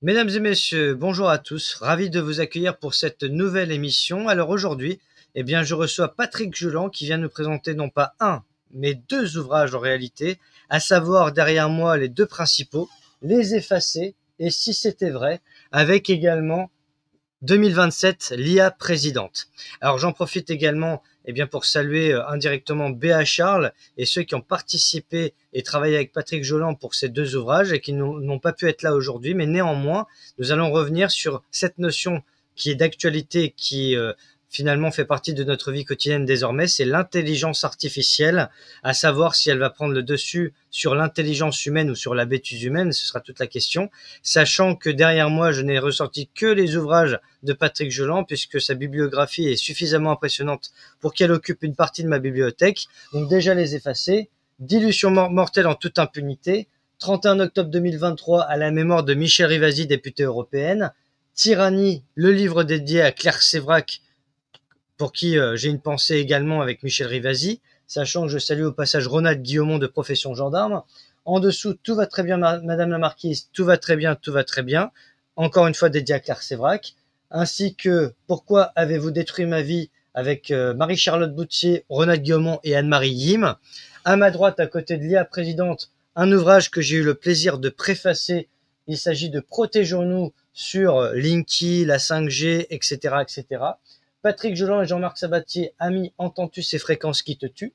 Mesdames et messieurs, bonjour à tous. Ravi de vous accueillir pour cette nouvelle émission. Alors aujourd'hui, je reçois Patrick Jolant qui vient nous présenter non pas un, mais deux ouvrages en réalité, à savoir derrière moi les deux principaux, Les Effacés et Si c'était vrai, avec également 2027, l'IA présidente. Alors j'en profite également pour saluer indirectement Béa Charles et ceux qui ont participé et travaillé avec Patrick Jolant pour ces deux ouvrages et qui n'ont pas pu être là aujourd'hui, mais néanmoins, nous allons revenir sur cette notion qui est d'actualité, qui finalement fait partie de notre vie quotidienne désormais, c'est l'intelligence artificielle, à savoir si elle va prendre le dessus sur l'intelligence humaine ou sur la bêtise humaine, ce sera toute la question, sachant que derrière moi, je n'ai ressorti que les ouvrages de Patrick Jolant, puisque sa bibliographie est suffisamment impressionnante pour qu'elle occupe une partie de ma bibliothèque. Donc déjà Les Effacés, Dilution mortelle en toute impunité, 31 octobre 2023 à la mémoire de Michel Rivasi, députée européenne, Tyrannie, le livre dédié à Claire Sévrac, pour qui j'ai une pensée également avec Michel Rivasi, sachant que je salue au passage Ronald Guillaumont de Profession Gendarme. En dessous, tout va très bien, Madame la Marquise, tout va très bien, tout va très bien. Encore une fois dédié à Claire Sévrac, ainsi que Pourquoi avez-vous détruit ma vie avec Marie-Charlotte Boutier, Ronald Guillaumont et Anne-Marie Yim. À ma droite, à côté de l'IA présidente, un ouvrage que j'ai eu le plaisir de préfacer. Il s'agit de Protégeons-nous sur Linky, la 5G, etc., etc. Patrick Jolant et Jean-Marc Sabatier, Amis, entends-tu ces fréquences qui te tuent?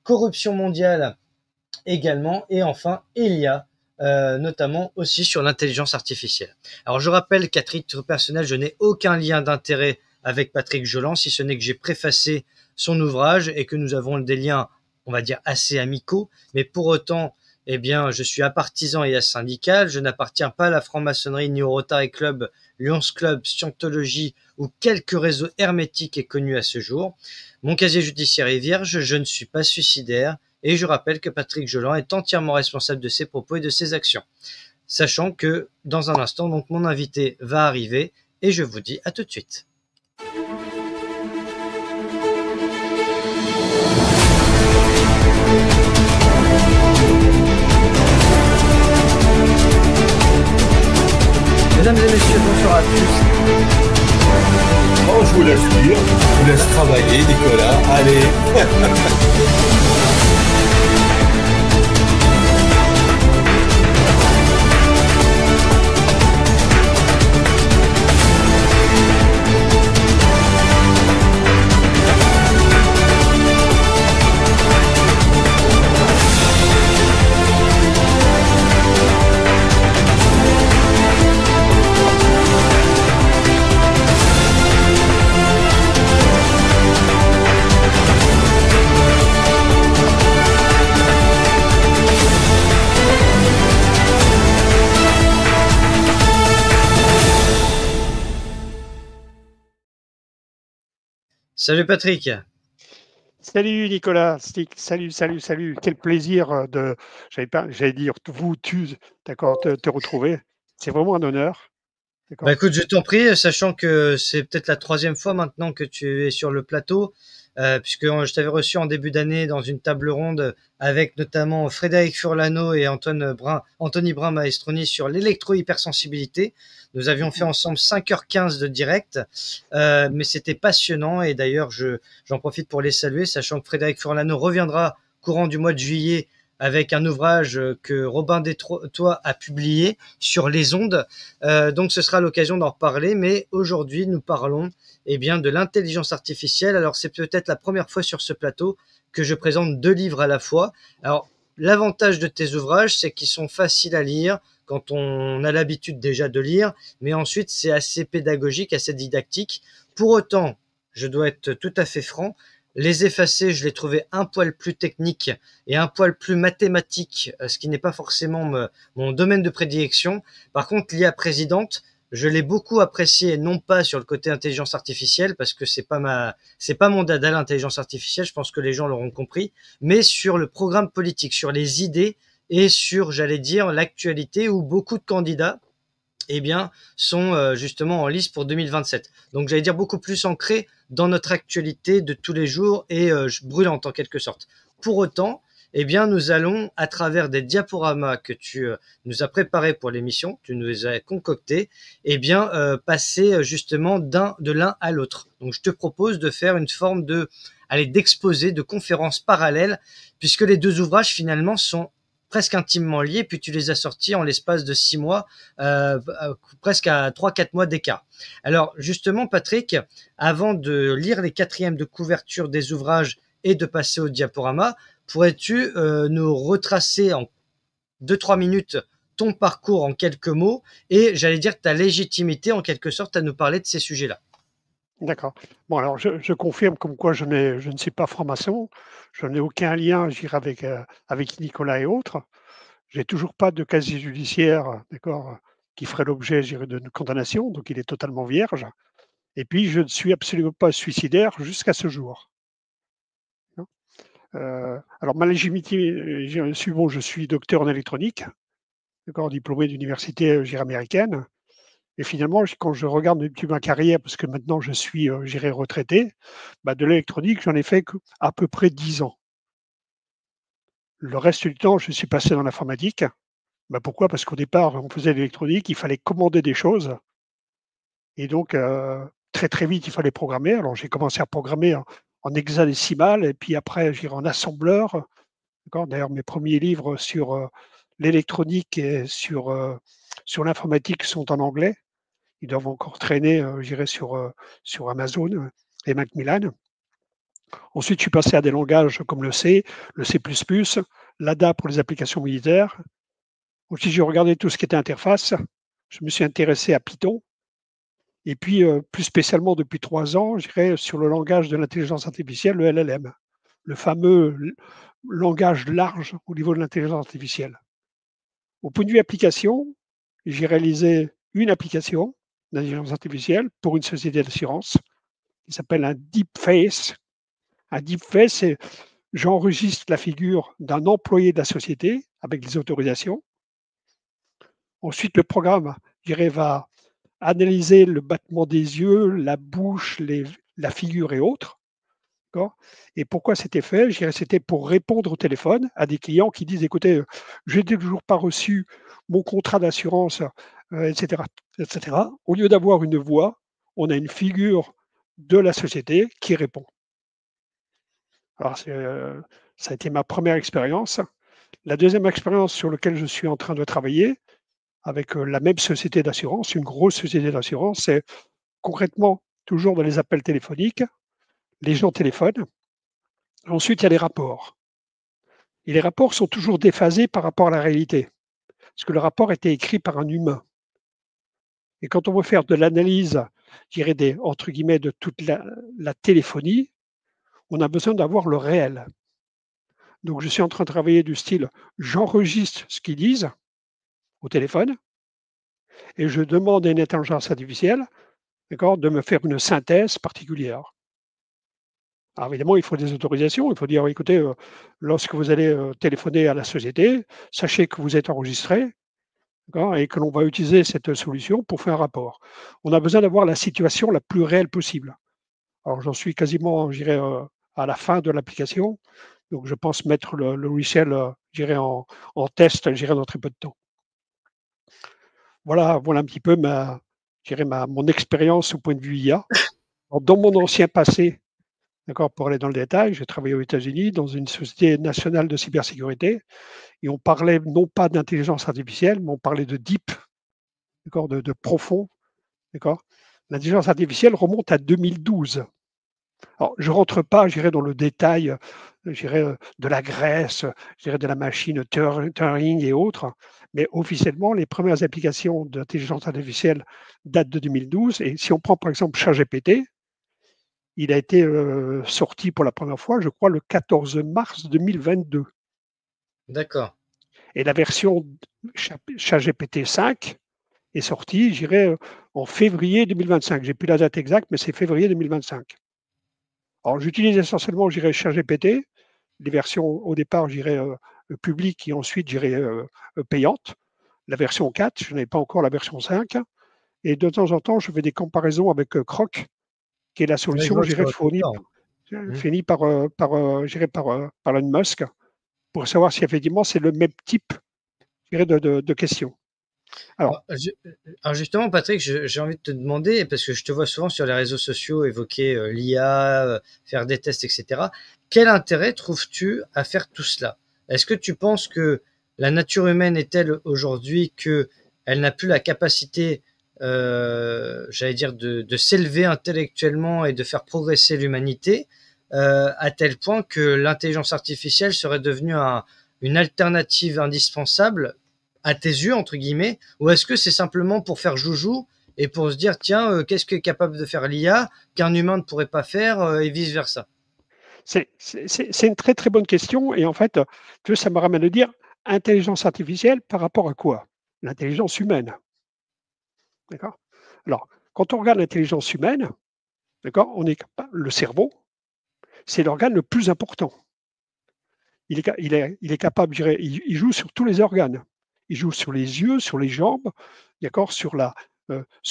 Corruption mondiale également. Et enfin, Elia, notamment aussi sur l'intelligence artificielle. Alors je rappelle qu'à titre personnel, je n'ai aucun lien d'intérêt avec Patrick Jolant, si ce n'est que j'ai préfacé son ouvrage et que nous avons des liens, on va dire, assez amicaux. Mais pour autant, je suis apartisan et syndical. Je n'appartiens pas à la franc-maçonnerie ni au Rotary Club, Lions Club, Scientologie ou quelque réseau hermétique est connu à ce jour. Mon casier judiciaire est vierge, je ne suis pas suicidaire et je rappelle que Patrick Jolant est entièrement responsable de ses propos et de ses actions. Sachant que dans un instant, donc mon invité va arriver et je vous dis à tout de suite. Mesdames et messieurs, bonsoir à tous. Oh, je vous laisse lire, je vous laisse travailler, Nicolas. Allez. Salut Patrick. Salut Nicolas, salut. Quel plaisir j'allais dire d'accord, te retrouver. C'est vraiment un honneur. Bah écoute, je t'en prie, sachant que c'est peut-être la troisième fois maintenant que tu es sur le plateau, puisque je t'avais reçu en début d'année dans une table ronde avec notamment Frédéric Furlano et Anthony Brun Maestroni sur l'électro-hypersensibilité. Nous avions fait ensemble 5h15 de direct, mais c'était passionnant et d'ailleurs j'en profite pour les saluer, sachant que Frédéric Furlano reviendra courant du mois de juillet avec un ouvrage que Robin Détois a publié sur les ondes. Donc ce sera l'occasion d'en reparler, mais aujourd'hui nous parlons de l'intelligence artificielle. Alors c'est peut-être la première fois sur ce plateau que je présente deux livres à la fois. Alors l'avantage de tes ouvrages, c'est qu'ils sont faciles à lire quand on a l'habitude déjà de lire, mais ensuite c'est assez pédagogique, assez didactique. Pour autant, je dois être tout à fait franc, Les Effacés, je l'ai trouvé un poil plus technique et un poil plus mathématique, ce qui n'est pas forcément mon domaine de prédilection. Par contre, l'IA présidente, je l'ai beaucoup apprécié, non pas sur le côté intelligence artificielle, parce que c'est pas mon dada, l'intelligence artificielle, je pense que les gens l'auront compris, mais sur le programme politique, sur les idées et sur, j'allais dire, l'actualité où beaucoup de candidats sont justement en lice pour 2027. Donc j'allais dire beaucoup plus ancré dans notre actualité de tous les jours et brûlante en quelque sorte. Pour autant, eh bien, nous allons, à travers des diaporamas que tu nous as préparés pour l'émission, tu nous les as concoctés, eh bien, passer justement de l'un à l'autre. Donc, je te propose de faire une forme d'exposé, de conférence parallèle, puisque les deux ouvrages finalement sont presque intimement liés, puis tu les as sortis en l'espace de 6 mois, presque à 3-4 mois d'écart. Alors justement, Patrick, avant de lire les quatrièmes de couverture des ouvrages et de passer au diaporama, pourrais-tu nous retracer en 2-3 minutes ton parcours en quelques mots et j'allais dire ta légitimité en quelque sorte à nous parler de ces sujets-là? D'accord. Bon, alors je confirme comme quoi je ne suis pas franc-maçon, je n'ai aucun lien, je dirais, avec Nicolas et autres. J'ai toujours pas de casier judiciaire, d'accord, qui ferait l'objet, je dirais, d'une condamnation, donc il est totalement vierge. Et puis je ne suis absolument pas suicidaire jusqu'à ce jour. Hein. Alors ma légitimité, je suis docteur en électronique, d'accord, diplômé d'université, je dirais, américaine. Et finalement, quand je regarde depuis ma carrière, parce que maintenant je suis, je dirais, retraité, bah, de l'électronique, j'en ai fait qu'à peu près 10 ans. Le reste du temps, je suis passé dans l'informatique. Bah, pourquoi? Parce qu'au départ, on faisait de l'électronique, il fallait commander des choses et donc très, très vite, il fallait programmer. Alors j'ai commencé à programmer en hexadécimal et puis après, je dirais, en assembleur, d'accord? D'ailleurs, mes premiers livres sur, l'électronique et sur l'informatique sont en anglais. Ils doivent encore traîner, je dirais, sur Amazon et Macmillan. Ensuite, je suis passé à des langages comme le C, le C++, l'ADA pour les applications militaires. Ensuite, j'ai regardé tout ce qui était interface. Je me suis intéressé à Python. Et puis, plus spécialement depuis 3 ans, je dirais, sur le langage de l'intelligence artificielle, le LLM, le fameux langage large au niveau de l'intelligence artificielle. Au point de vue application, j'ai réalisé une application d'intelligence artificielle pour une société d'assurance qui s'appelle un deepface. Un deepface, c'est j'enregistre la figure d'un employé de la société avec des autorisations. Ensuite, le programme, je dirais, va analyser le battement des yeux, la bouche, la figure et autres. Et pourquoi c'était fait? Je dirais, c'était pour répondre au téléphone à des clients qui disent, écoutez, je n'ai toujours pas reçu mon contrat d'assurance, etc., etc. Au lieu d'avoir une voix, on a une figure de la société qui répond. Alors, ça a été ma première expérience. La deuxième expérience sur laquelle je suis en train de travailler, avec la même société d'assurance, une grosse société d'assurance, c'est concrètement toujours dans les appels téléphoniques, les gens téléphonent. Ensuite, il y a les rapports. Et les rapports sont toujours déphasés par rapport à la réalité, parce que le rapport était écrit par un humain. Et quand on veut faire de l'analyse, je dirais, entre guillemets, de toute la téléphonie, on a besoin d'avoir le réel. Donc, je suis en train de travailler du style, j'enregistre ce qu'ils disent au téléphone et je demande à une intelligence artificielle, d'accord, de me faire une synthèse particulière. Alors évidemment, il faut des autorisations. Il faut dire, écoutez, lorsque vous allez téléphoner à la société, sachez que vous êtes enregistré, d'accord, et que l'on va utiliser cette solution pour faire un rapport. On a besoin d'avoir la situation la plus réelle possible. Alors j'en suis quasiment, je dirais, à la fin de l'application. Donc je pense mettre le logiciel, je dirais, en test, je dirais, dans très peu de temps. Voilà un petit peu je dirais, mon expérience au point de vue IA. Alors, dans mon ancien passé, d'accord, pour aller dans le détail, j'ai travaillé aux États-Unis dans une société nationale de cybersécurité et on parlait non pas d'intelligence artificielle, mais on parlait de deep, d'accord, de profond, d'accord. L'intelligence artificielle remonte à 2012. Alors, je ne rentre pas, je dirais, dans le détail, je dirais, de la Grèce, je dirais, de la machine Turing et autres, mais officiellement, les premières applications d'intelligence artificielle datent de 2012. Et si on prend par exemple ChatGPT, il a été sorti pour la première fois, je crois, le 14 mars 2022. D'accord. Et la version ChatGPT 5 est sortie, je dirais, en février 2025. J'ai plus la date exacte, mais c'est février 2025. Alors, j'utilise essentiellement, je dirais, ChatGPT, les versions au départ, je dirais, publiques et ensuite, je dirais, payantes. La version 4, je n'ai pas encore la version 5. Et de temps en temps, je fais des comparaisons avec Croc, qui est la Ouais, je solution, vois je sur dirais, Twitter. fournie par Elon Musk. pour savoir si effectivement c'est le même type, je dirais, de questions. Alors, Alors justement, Patrick, j'ai envie de te demander, parce que je te vois souvent sur les réseaux sociaux évoquer l'IA, faire des tests, etc. Quel intérêt trouves-tu à faire tout cela? Est-ce que tu penses que la nature humaine est telle aujourd'hui qu'elle n'a plus la capacité, j'allais dire, de s'élever intellectuellement et de faire progresser l'humanité, à tel point que l'intelligence artificielle serait devenue une alternative indispensable à tes yeux, entre guillemets, ou est-ce que c'est simplement pour faire joujou et pour se dire, tiens, qu'est-ce que est capable de faire l'IA qu'un humain ne pourrait pas faire et vice-versa? c'est une très très bonne question et en fait, tu vois, ça me ramène à dire intelligence artificielle par rapport à quoi? L'intelligence humaine, d'accord? Alors, quand on regarde l'intelligence humaine, d'accord, le cerveau, c'est l'organe le plus important. Il est capable, je dirais, il joue sur tous les organes. Il joue sur les yeux, sur les jambes, d'accord, sur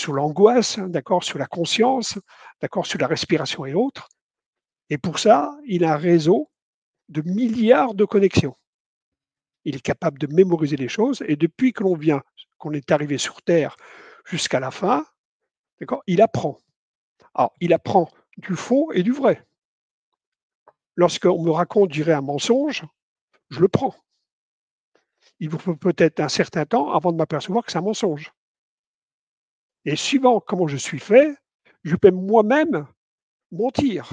l'angoisse, d'accord, sur la conscience, d'accord, sur la respiration et autres. Et pour ça, il a un réseau de milliards de connexions. Il est capable de mémoriser les choses et depuis qu'on est arrivé sur Terre jusqu'à la fin, d'accord, il apprend. Alors, il apprend du faux et du vrai. Lorsqu'on me raconte, je dirais, un mensonge, je le prends. Il vous faut peut-être un certain temps avant de m'apercevoir que c'est un mensonge. Et suivant comment je suis fait, je peux moi-même mentir.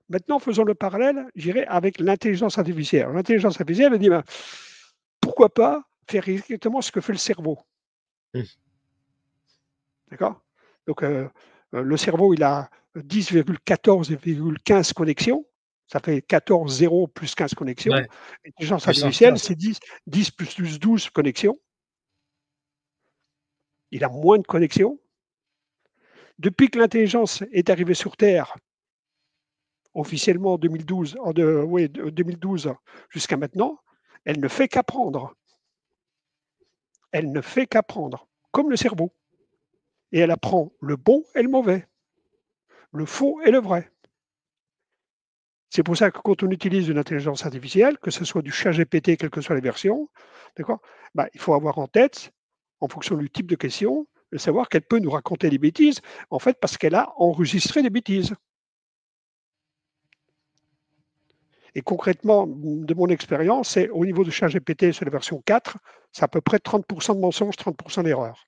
Maintenant, faisons le parallèle, je dirais, avec l'intelligence artificielle. L'intelligence artificielle, elle dit, ben, pourquoi pas faire exactement ce que fait le cerveau. Hmm. D'accord. Donc, le cerveau, il a 10,14,15 connexions. Ça fait 14 0 plus 15 connexions. Ouais, L'intelligence puissance artificielle, 15. c'est 10 plus 12 connexions. Il a moins de connexions. Depuis que l'intelligence est arrivée sur Terre, officiellement en 2012, oui, 2012 jusqu'à maintenant, elle ne fait qu'apprendre. Elle ne fait qu'apprendre, comme le cerveau. Et elle apprend le bon et le mauvais, le faux et le vrai. C'est pour ça que quand on utilise une intelligence artificielle, que ce soit du ChatGPT, quelles que soient les versions, d'accord, bah, il faut avoir en tête, en fonction du type de question, de savoir qu'elle peut nous raconter des bêtises, en fait, parce qu'elle a enregistré des bêtises. Et concrètement, de mon expérience, c'est au niveau de ChatGPT sur la version 4, c'est à peu près 30% de mensonges, 30% d'erreurs.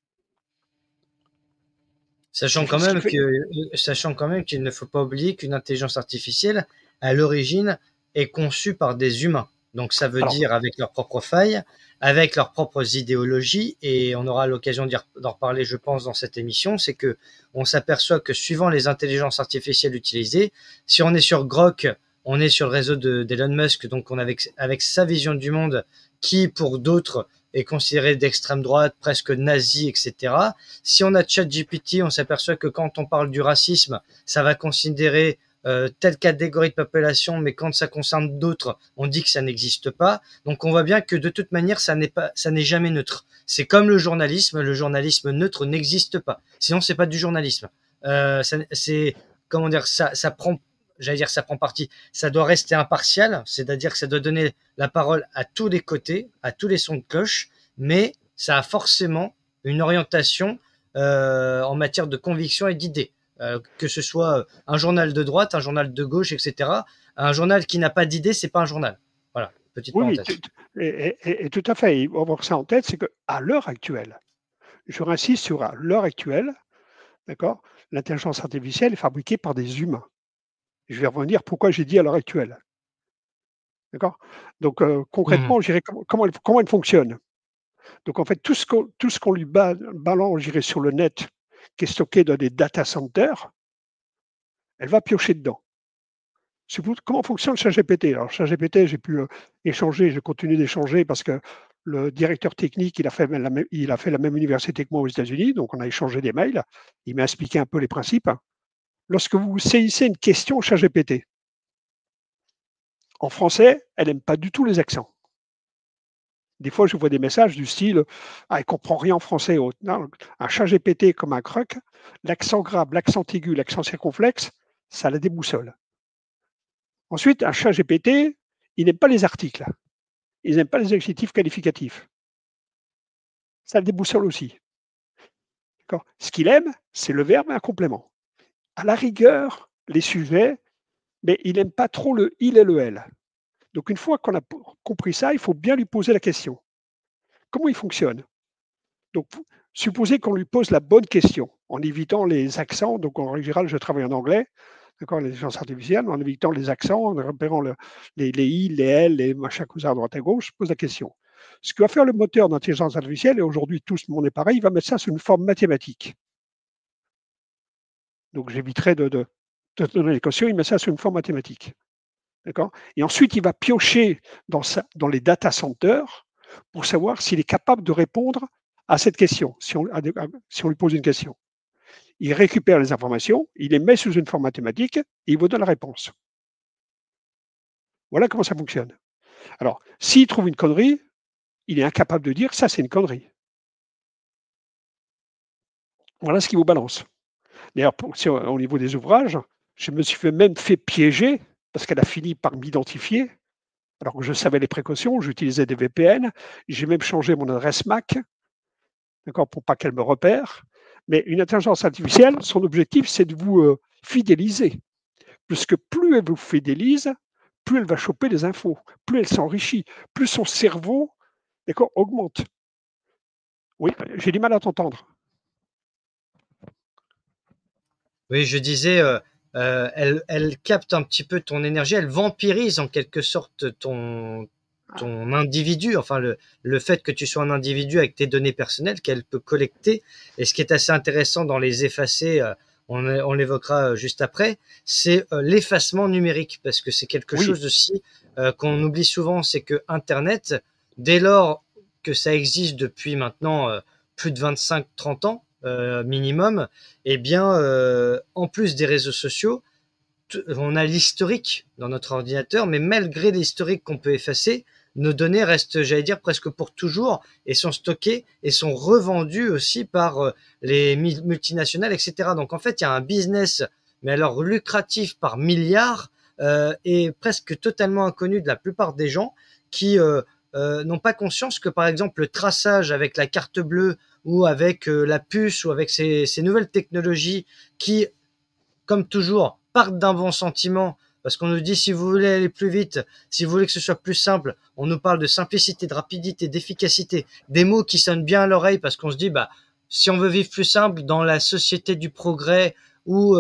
Sachant quand Ce qui même fait, que, sachant quand même qu'il ne faut pas oublier qu'une intelligence artificielle, à l'origine, est conçue par des humains. Donc ça veut alors, dire avec leurs propres failles, avec leurs propres idéologies, et on aura l'occasion d'en reparler, je pense, dans cette émission, c'est que on s'aperçoit que suivant les intelligences artificielles utilisées, si on est sur Grok, on est sur le réseau d'Elon Musk, donc on avec sa vision du monde, qui pour d'autres est considéré d'extrême droite, presque nazi, etc. Si on a ChatGPT, on s'aperçoit que quand on parle du racisme, ça va considérer telle catégorie de population, mais quand ça concerne d'autres, on dit que ça n'existe pas. Donc on voit bien que de toute manière, ça n'est jamais neutre. C'est comme le journalisme neutre n'existe pas. Sinon, c'est pas du journalisme. C'est comment dire, ça prend, j'allais dire, ça prend parti. Ça doit rester impartial, c'est-à-dire que ça doit donner la parole à tous les côtés, à tous les sons de cloche, mais ça a forcément une orientation en matière de conviction et d'idées. Que ce soit un journal de droite, un journal de gauche, etc. Un journal qui n'a pas d'idées, c'est pas un journal. Voilà, petite oui, parenthèse. et tout à fait, il faut avoir ça en tête, c'est qu'à l'heure actuelle, je réinsiste sur à l'heure actuelle, d'accord, l'intelligence artificielle est fabriquée par des humains. Je vais revenir pourquoi j'ai dit à l'heure actuelle. D'accord. Donc, Mmh. concrètement, je dirais comment elle fonctionne. Donc, en fait, tout ce qu'on lui balance, je dirais, sur le net, qui est stocké dans des data centers, elle va piocher dedans. Comment fonctionne ChatGPT? Alors, ChatGPT, j'ai pu échanger, je continue d'échanger parce que le directeur technique, il a fait la même université que moi aux États-Unis, donc on a échangé des mails. Il m'a expliqué un peu les principes. Lorsque vous saisissez une question ChatGPT, en français, elle n'aime pas du tout les accents. Des fois, je vois des messages du style ah, il ne comprend rien en français. Non, un chat GPT comme un croc, l'accent grave, l'accent aigu, l'accent circonflexe, ça la déboussole. Ensuite, un chat GPT, il n'aime pas les articles. Il n'aime pas les adjectifs qualificatifs. Ça le déboussole aussi. Ce qu'il aime, c'est le verbe et un complément. À la rigueur, les sujets, mais il n'aime pas trop le il et le elle. Donc une fois qu'on a compris ça, il faut bien lui poser la question. Comment il fonctionne? Donc supposez qu'on lui pose la bonne question en évitant les accents. Donc en règle générale, je travaille en anglais, d'accord, les intelligences artificielles, en évitant les accents, en repérant les i, les l, les machins comme ça à droite à gauche, je pose la question. Ce que va faire le moteur d'intelligence artificielle, et aujourd'hui tout le monde est pareil, il va mettre ça sous une forme mathématique. Donc j'éviterai de donner les questions, il met ça sous une forme mathématique. D'accord? Et ensuite, il va piocher dans les data centers pour savoir s'il est capable de répondre à cette question, si on lui pose une question. Il récupère les informations, il les met sous une forme mathématique et il vous donne la réponse. Voilà comment ça fonctionne. Alors, s'il trouve une connerie, il est incapable de dire ça, c'est une connerie. Voilà ce qu'il vous balance. D'ailleurs, au niveau des ouvrages, je me suis même fait piéger parce qu'elle a fini par m'identifier. Alors que je savais les précautions, j'utilisais des VPN, j'ai même changé mon adresse MAC, d'accord, pour pas qu'elle me repère. Mais une intelligence artificielle, son objectif, c'est de vous fidéliser. Puisque plus elle vous fidélise, plus elle va choper des infos, plus elle s'enrichit, plus son cerveau, d'accord, augmente. Oui, j'ai du mal à t'entendre. Oui, je disais, elle capte un petit peu ton énergie, elle vampirise en quelque sorte ton individu, enfin le fait que tu sois un individu avec tes données personnelles qu'elle peut collecter. Et ce qui est assez intéressant dans les effacés, on l'évoquera juste après, c'est l'effacement numérique, parce que c'est quelque Oui, chose aussi qu'on oublie souvent, c'est que Internet, dès lors que ça existe depuis maintenant plus de 25-30 ans minimum, eh bien, en plus des réseaux sociaux, on a l'historique dans notre ordinateur, mais malgré l'historique qu'on peut effacer, nos données restent, j'allais dire, presque pour toujours et sont stockées et sont revendues aussi par les multinationales, etc. Donc en fait, il y a un business, mais alors lucratif par milliards et presque totalement inconnu de la plupart des gens qui n'ont pas conscience que, par exemple, le traçage avec la carte bleue ou avec la puce ou avec ces nouvelles technologies qui, comme toujours, partent d'un bon sentiment, parce qu'on nous dit si vous voulez aller plus vite, si vous voulez que ce soit plus simple, on nous parle de simplicité, de rapidité, d'efficacité, des mots qui sonnent bien à l'oreille, parce qu'on se dit, bah, si on veut vivre plus simple dans la société du progrès, où,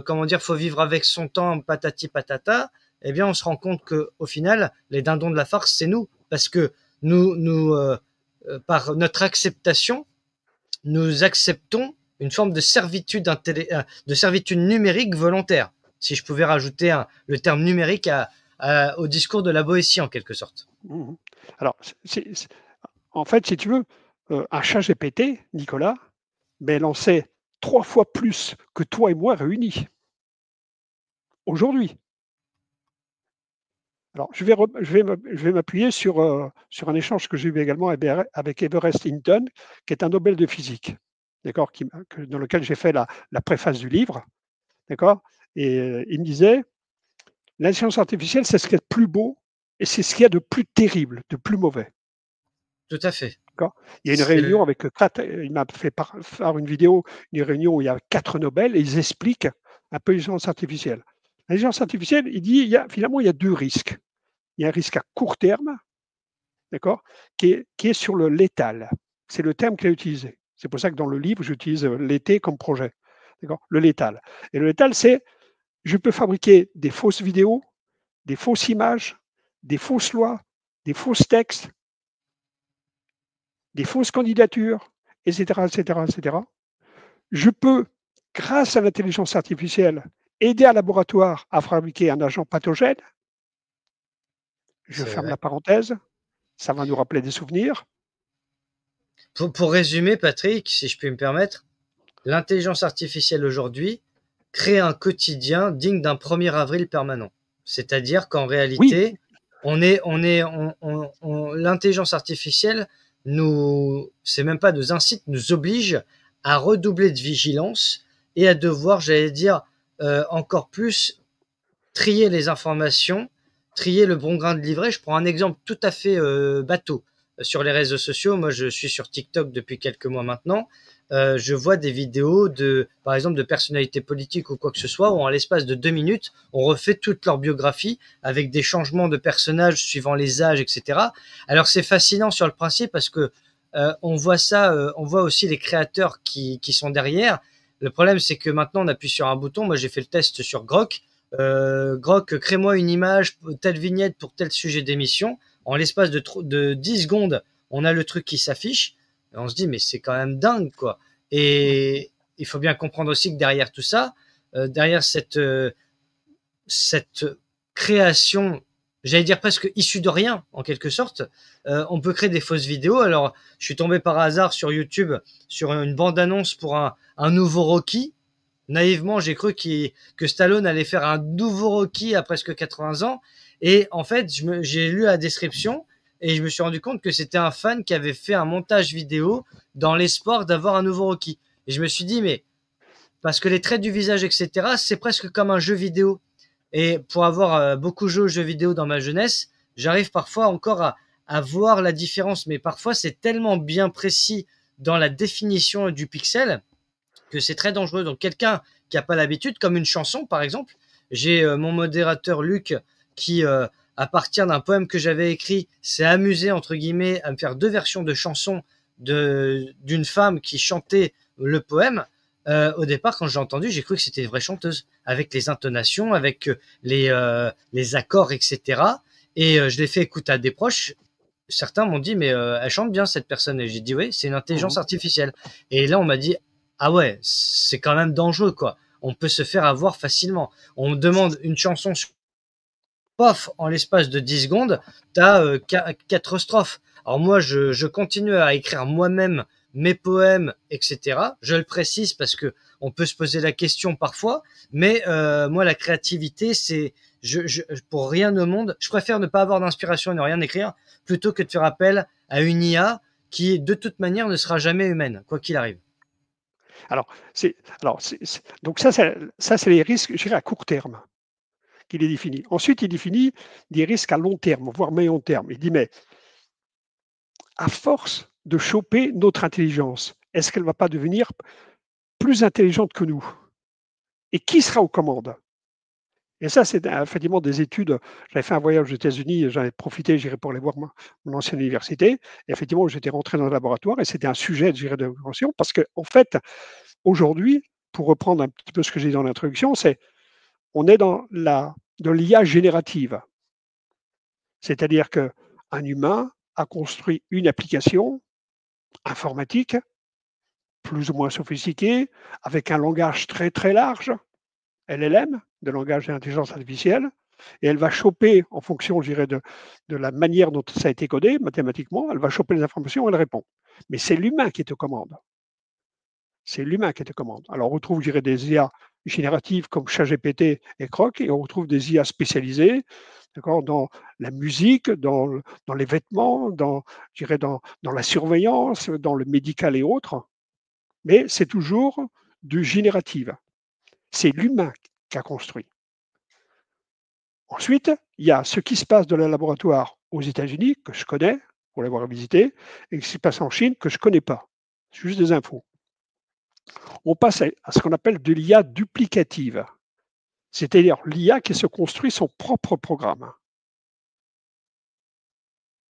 comment dire, faut vivre avec son temps, patati patata, eh bien, on se rend compte que, au final, les dindons de la farce, c'est nous, parce que par notre acceptation, nous acceptons une forme de servitude numérique volontaire, si je pouvais rajouter le terme numérique au discours de la Boétie en quelque sorte. Mmh. Alors, en fait, si tu veux, un chat GPT, Nicolas, mais elle en sait 3 fois plus que toi et moi réunis, aujourd'hui. Alors, je vais m'appuyer sur un échange que j'ai eu également avec Everest Hinton, qui est un Nobel de physique, d'accord, dans lequel j'ai fait la préface du livre, d'accord. Et il me disait, l'intelligence artificielle, c'est ce qu'il y a de plus beau et c'est ce qu'il y a de plus terrible, de plus mauvais. Tout à fait. D'accord. Il y a une réunion avec il m'a fait faire une vidéo, une réunion où il y a 4 Nobel et ils expliquent un peu l'intelligence artificielle. L'intelligence artificielle, il dit, finalement, il y a 2 risques. Il y a un risque à court terme, d'accord, qui est sur le létal. C'est le terme qu'il a utilisé. C'est pour ça que dans le livre, j'utilise l'été comme projet. D'accord, le létal. Et le létal, c'est je peux fabriquer des fausses vidéos, des fausses images, des fausses lois, des fausses textes, des fausses candidatures, etc., etc., etc. Je peux, grâce à l'intelligence artificielle, aider un laboratoire à fabriquer un agent pathogène. Je ferme la parenthèse. Ça va nous rappeler des souvenirs. Pour résumer, Patrick, si je puis me permettre, l'intelligence artificielle aujourd'hui crée un quotidien digne d'un 1er avril permanent. C'est-à-dire qu'en réalité, oui, l'intelligence artificielle c'est même pas nous incite, nous oblige à redoubler de vigilance et à devoir, j'allais dire, encore plus trier les informations, trier le bon grain de livret. Je prends un exemple tout à fait bateau. Sur les réseaux sociaux, moi je suis sur TikTok depuis quelques mois maintenant. Je vois des vidéos par exemple, de personnalités politiques ou quoi que ce soit, où en l'espace de 2 minutes, on refait toute leur biographie avec des changements de personnages suivant les âges, etc. Alors c'est fascinant sur le principe parce que on voit ça, on voit aussi les créateurs qui sont derrière. Le problème, c'est que maintenant, on appuie sur un bouton. Moi, j'ai fait le test sur Grok. Grok, crée-moi une image, telle vignette pour tel sujet d'émission. En l'espace de 10 secondes, on a le truc qui s'affiche. Et on se dit, mais c'est quand même dingue, quoi. Et il faut bien comprendre aussi que derrière tout ça, derrière cette création, j'allais dire presque issue de rien, en quelque sorte, on peut créer des fausses vidéos. Alors, je suis tombé par hasard sur YouTube sur une bande-annonce pour un nouveau Rocky. Naïvement, j'ai cru que Stallone allait faire un nouveau Rocky à presque 80 ans. Et en fait, j'ai lu la description et je me suis rendu compte que c'était un fan qui avait fait un montage vidéo dans l'espoir d'avoir un nouveau Rocky. Et je me suis dit, mais parce que les traits du visage, etc., c'est presque comme un jeu vidéo. Et pour avoir beaucoup joué aux jeux vidéo dans ma jeunesse, j'arrive parfois encore à voir la différence. Mais parfois, c'est tellement bien précis dans la définition du pixel que c'est très dangereux. Donc quelqu'un qui n'a pas l'habitude, comme une chanson par exemple, j'ai mon modérateur Luc qui, à partir d'un poème que j'avais écrit, s'est amusé entre guillemets à me faire 2 versions de chansons d'une femme qui chantait le poème. Au départ, quand j'ai entendu, j'ai cru que c'était une vraie chanteuse, avec les intonations, avec les accords, etc. Et je l'ai fait écouter à des proches. Certains m'ont dit, mais elle chante bien cette personne. Et j'ai dit, oui, c'est une intelligence artificielle. Et là, on m'a dit, ah ouais, c'est quand même dangereux, quoi. On peut se faire avoir facilement. On me demande une chanson, pof, en l'espace de 10 secondes, t'as 4 strophes. Alors moi, je continue à écrire moi-même mes poèmes, etc. Je le précise parce que on peut se poser la question parfois, mais moi, la créativité, c'est pour rien au monde, je préfère ne pas avoir d'inspiration et ne rien écrire plutôt que de faire appel à une IA qui, de toute manière, ne sera jamais humaine, quoi qu'il arrive. Donc ça, c'est les risques, je dirais, à court terme qu'il est défini. Ensuite, il définit des risques à long terme, voire moyen terme. Il dit, mais à force de choper notre intelligence, est-ce qu'elle ne va pas devenir plus intelligente que nous? Et qui sera aux commandes? Et ça, c'est effectivement des études. J'avais fait un voyage aux États-Unis, j'avais profité, j'irais pour aller voir mon ancienne université. Et effectivement, j'étais rentré dans le laboratoire et c'était un sujet, de mention parce qu'en fait, aujourd'hui, pour reprendre un petit peu ce que j'ai dit dans l'introduction, on est dans de l'IA générative. C'est-à-dire qu'un humain a construit une application informatique, plus ou moins sophistiquée, avec un langage très très large, LLM, de langage d'intelligence artificielle, et elle va choper, en fonction, je dirais, de la manière dont ça a été codé mathématiquement, elle va choper les informations et elle répond. Mais c'est l'humain qui est aux commandes. C'est l'humain qui est aux commandes. Alors, on retrouve, je dirais, des IA génératives comme ChatGPT et Grok, et on retrouve des IA spécialisées, d'accord, dans la musique, dans les vêtements, je dirais, dans la surveillance, dans le médical et autres. Mais c'est toujours du génératif. C'est l'humain qui a construit. Ensuite, il y a ce qui se passe dans le laboratoire aux États-Unis, que je connais, pour l'avoir visité, et ce qui se passe en Chine, que je ne connais pas. C'est juste des infos. On passe à ce qu'on appelle de l'IA duplicative, c'est-à-dire l'IA qui se construit son propre programme.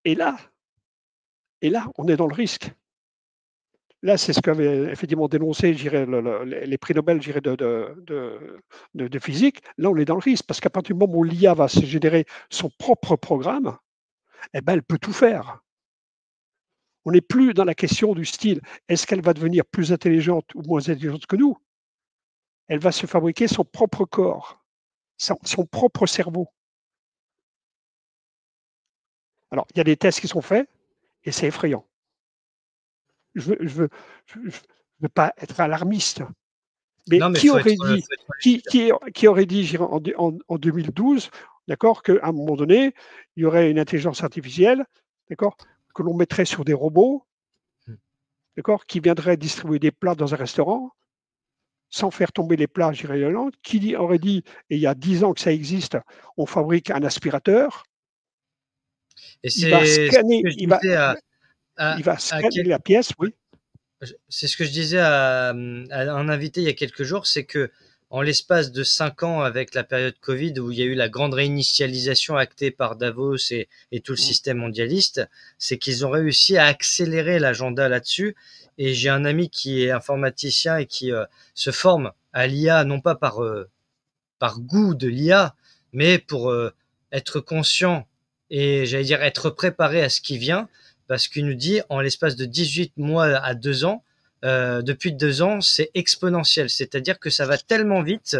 Et là, on est dans le risque. Là, c'est ce qu'avait effectivement dénoncé, les prix Nobel, de physique. Là, on est dans le risque parce qu'à partir du moment où l'IA va se générer son propre programme, eh ben, elle peut tout faire. On n'est plus dans la question du style, est-ce qu'elle va devenir plus intelligente ou moins intelligente que nous? Elle va se fabriquer son propre corps, son propre cerveau. Alors, il y a des tests qui sont faits et c'est effrayant. Je veux pas être alarmiste, mais qui aurait dit en 2012, d'accord, qu'à un moment donné, il y aurait une intelligence artificielle, d'accord, que l'on mettrait sur des robots, d'accord, qui viendraient distribuer des plats dans un restaurant sans faire tomber les plages irrégulantes, aurait dit, et il y a 10 ans que ça existe, on fabrique un aspirateur, Et il va c'est ce scanner, que je disais à, il va à scanner la pièce, oui. c'est ce que je disais à un invité il y a quelques jours, c'est que en l'espace de 5 ans, avec la période Covid, où il y a eu la grande réinitialisation actée par Davos et tout le Mmh. système mondialiste, c'est qu'ils ont réussi à accélérer l'agenda là-dessus. Et j'ai un ami qui est informaticien et qui se forme à l'IA, non pas par goût de l'IA, mais pour être conscient et j'allais dire être préparé à ce qui vient, parce qu'il nous dit en l'espace de 18 mois à 2 ans, depuis 2 ans, c'est exponentiel, c'est-à-dire que ça va tellement vite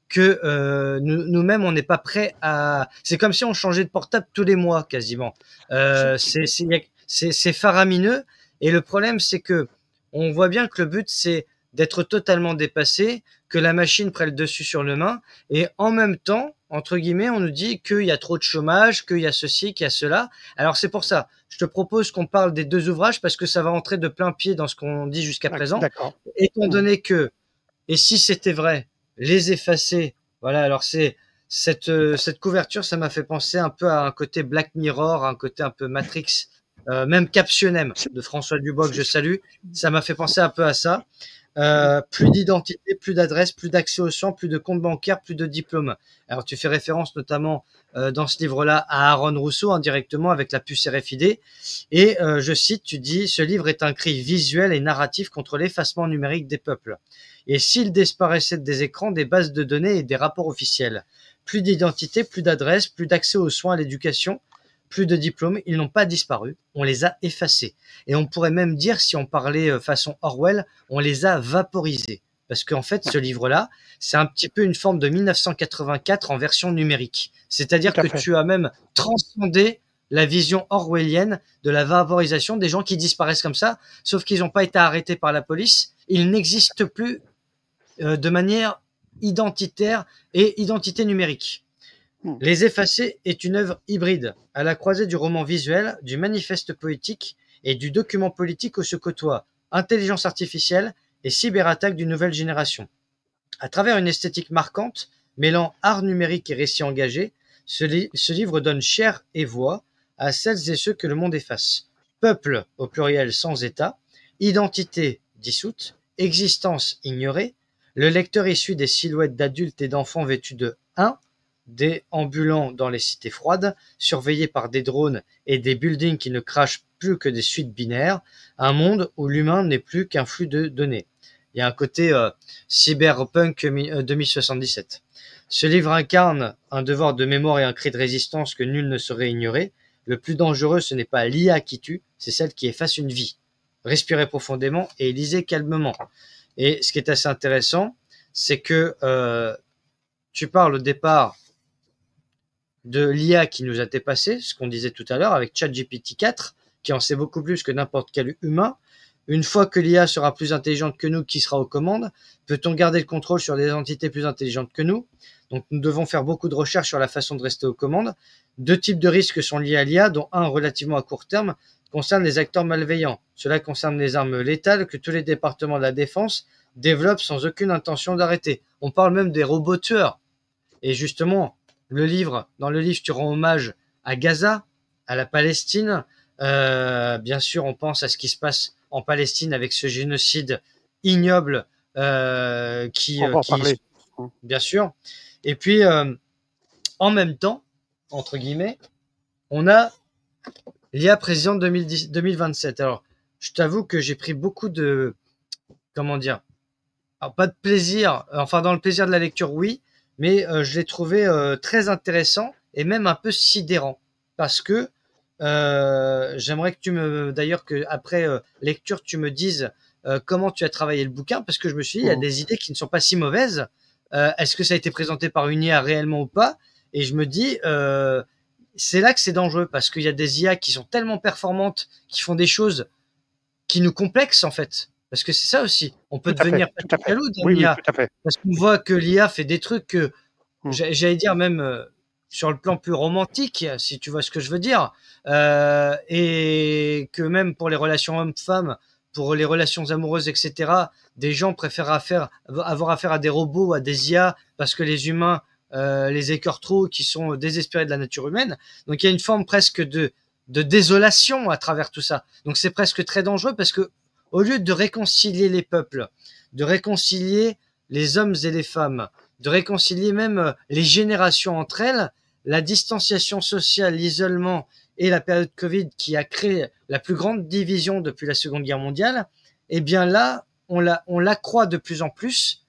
que nous-mêmes, on n'est pas prêt à... C'est comme si on changeait de portable tous les mois, quasiment. C'est faramineux, et le problème, c'est que on voit bien que le but, c'est d'être totalement dépassé, que la machine prenne le dessus sur l'humain, et en même temps, entre guillemets, on nous dit qu'il y a trop de chômage, qu'il y a ceci, qu'il y a cela. Alors c'est pour ça, je te propose qu'on parle des deux ouvrages parce que ça va entrer de plein pied dans ce qu'on dit jusqu'à présent. D'accord. Étant Mmh. donné que, et si c'était vrai, les effacer, voilà, alors c'est cette couverture, ça m'a fait penser un peu à un côté Black Mirror, un côté un peu Matrix, même Captionem C'est de François Dubois que je c'est salue, ça m'a fait penser un peu à ça. Plus d'identité, plus d'adresse, plus d'accès au sang, plus de compte bancaire, plus de diplôme. Alors tu fais référence notamment dans ce livre-là à Aaron Rousseau indirectement avec la puce RFID. Et je cite, tu dis, ce livre est un cri visuel et narratif contre l'effacement numérique des peuples. Et s'il disparaissait des écrans, des bases de données et des rapports officiels, plus d'identité, plus d'adresse, plus d'accès aux soins, à l'éducation, plus de diplômes, ils n'ont pas disparu, on les a effacés. Et on pourrait même dire, si on parlait façon Orwell, on les a vaporisés. Parce qu'en fait, ce livre-là, c'est un petit peu une forme de 1984 en version numérique. C'est-à-dire tout à que fait. tu as même transcendé la vision orwellienne de la vaporisation des gens qui disparaissent comme ça, sauf qu'ils n'ont pas été arrêtés par la police. Ils n'existent plus de manière identitaire et identité numérique. Mmh. Les Effacés est une œuvre hybride, à la croisée du roman visuel, du manifeste poétique et du document politique où se côtoient intelligence artificielle et cyberattaque d'une nouvelle génération. À travers une esthétique marquante, mêlant art numérique et récit engagé, ce livre donne chair et voix à celles et ceux que le monde efface. Peuple, au pluriel sans état, identité dissoute, existence ignorée, le lecteur essuie des silhouettes d'adultes et d'enfants vêtus de déambulant dans les cités froides, surveillés par des drones et des buildings qui ne crachent plus que des suites binaires, un monde où l'humain n'est plus qu'un flux de données. Il y a un côté cyberpunk 2077. Ce livre incarne un devoir de mémoire et un cri de résistance que nul ne saurait ignorer. Le plus dangereux, ce n'est pas l'IA qui tue, c'est celle qui efface une vie. Respirez profondément et lisez calmement. Et ce qui est assez intéressant, c'est que tu parles au départ de l'IA qui nous a dépassé, ce qu'on disait tout à l'heure avec ChatGPT 4, qui en sait beaucoup plus que n'importe quel humain. Une fois que l'IA sera plus intelligente que nous, qui sera aux commandes, peut-on garder le contrôle sur des entités plus intelligentes que nous? Donc nous devons faire beaucoup de recherches sur la façon de rester aux commandes. Deux types de risques sont liés à l'IA, dont un relativement à court terme concerne les acteurs malveillants. Cela concerne les armes létales que tous les départements de la défense développent sans aucune intention d'arrêter. On parle même des robots tueurs. Et justement, dans le livre, tu rends hommage à Gaza, à la Palestine. Bien sûr, on pense à ce qui se passe en Palestine avec ce génocide ignoble On va en parler. bien sûr. Et puis, en même temps, entre guillemets, on a l'IA présidente 2027. Alors, je t'avoue que j'ai pris beaucoup de, comment dire, alors, pas de plaisir, enfin dans le plaisir de la lecture, oui, mais je l'ai trouvé très intéressant et même un peu sidérant parce que j'aimerais que d'ailleurs que après lecture, tu me dises comment tu as travaillé le bouquin parce que je me suis dit, il y a des idées qui ne sont pas si mauvaises. Est-ce que ça a été présenté par une IA réellement ou pas? Et je me dis, c'est là que c'est dangereux parce qu'il y a des IA qui sont tellement performantes, qui font des choses qui nous complexent en fait. Parce que c'est ça aussi. On peut devenir jaloux d'une Oui, IA. tout à fait. Parce qu'on voit que l'IA fait des trucs que, Mmh. j'allais dire même sur le plan plus romantique, si tu vois ce que je veux dire, et que même pour les relations hommes-femmes, pour les relations amoureuses, etc., des gens préfèrent avoir affaire à des robots, à des IA, parce que les humains les écœurent trop, qui sont désespérés de la nature humaine. Donc il y a une forme presque de désolation à travers tout ça. Donc c'est presque très dangereux parce que au lieu de réconcilier les peuples, de réconcilier les hommes et les femmes, de réconcilier même les générations entre elles, la distanciation sociale, l'isolement et la période Covid qui a créé la plus grande division depuis la Seconde Guerre mondiale, eh bien là, on l'accroît de plus en plus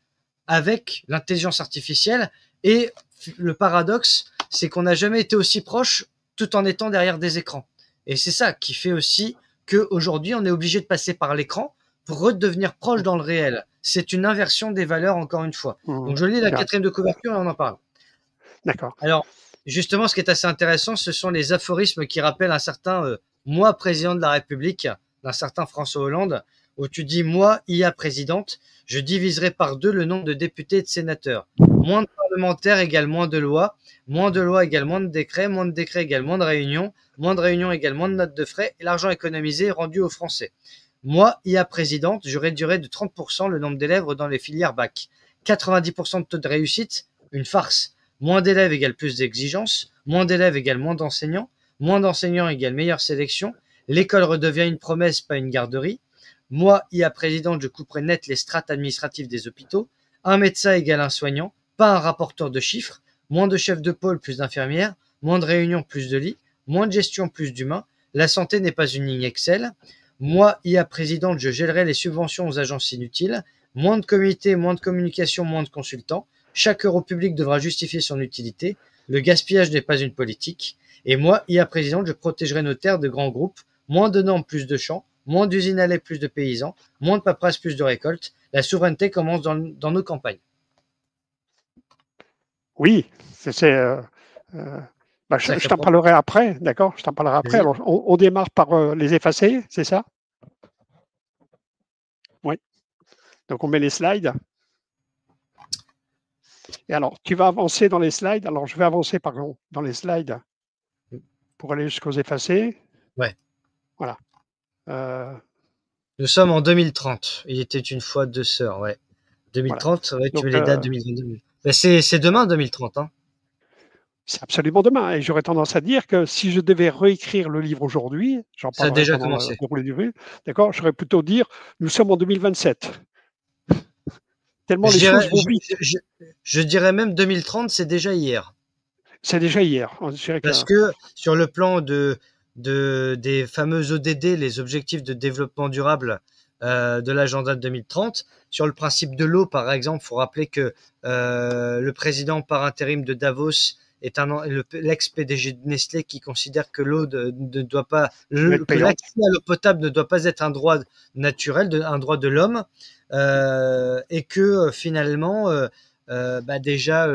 avec l'intelligence artificielle. Et le paradoxe, c'est qu'on n'a jamais été aussi proche tout en étant derrière des écrans. Et c'est ça qui fait aussi qu'aujourd'hui, on est obligé de passer par l'écran pour redevenir proche dans le réel. C'est une inversion des valeurs, encore une fois. Donc, je lis la 4e de couverture et on en parle. D'accord. Alors, justement, ce qui est assez intéressant, ce sont les aphorismes qui rappellent un certain moi, président de la République, d'un certain François Hollande, où tu dis, moi, IA présidente, je diviserai par 2 le nombre de députés et de sénateurs. Moins de parlementaires égale moins de lois égale moins de décrets égale moins de réunions égale moins de notes de frais, et l'argent économisé est rendu aux Français. Moi, IA présidente, je réduirai de 30% le nombre d'élèves dans les filières bac. 90% de taux de réussite, une farce. Moins d'élèves égale plus d'exigences, moins d'élèves égale moins d'enseignants égale meilleure sélection, l'école redevient une promesse, pas une garderie. Moi, IA présidente, je couperai net les strates administratives des hôpitaux. Un médecin égale un soignant, pas un rapporteur de chiffres. Moins de chefs de pôle, plus d'infirmières. Moins de réunions, plus de lits. Moins de gestion, plus d'humains. La santé n'est pas une ligne Excel. Moi, IA présidente, je gèlerai les subventions aux agences inutiles. Moins de comités, moins de communication, moins de consultants. Chaque euro public devra justifier son utilité. Le gaspillage n'est pas une politique. Et moi, IA présidente, je protégerai nos terres de grands groupes. Moins de normes, plus de champs. Moins d'usines à lait, plus de paysans. Moins de paperasse, plus de récoltes. La souveraineté commence dans nos campagnes. Oui, je t'en parlerai après, d'accord? Je t'en parlerai après. Alors, on démarre par les effacer, c'est ça? Oui. Donc, on met les slides. Et alors, tu vas avancer dans les slides. Alors, je vais avancer, pardon, dans les slides pour aller jusqu'aux effacés. Ouais. Voilà. Nous sommes en 2030. Il était une fois 2 sœurs, ouais. 2030, voilà. Ouais, tu mets les dates 2022. Ben c'est demain 2030, hein. C'est absolument demain. Et j'aurais tendance à dire que si je devais réécrire le livre aujourd'hui, j'en parlerai ça a déjà commencé. D'accord, j'aurais plutôt dire nous sommes en 2027. Tellement les choses vont vite. Je dirais même 2030, c'est déjà hier. C'est déjà hier. Parce que sur le plan des fameux ODD, les objectifs de développement durable de l'agenda 2030, sur le principe de l'eau, par exemple, il faut rappeler que le président par intérim de Davos est l'ex-PDG de Nestlé qui considère que l'eau ne doit pas, que l'accès à l'eau potable ne doit pas être un droit naturel, un droit de l'homme, et que finalement, déjà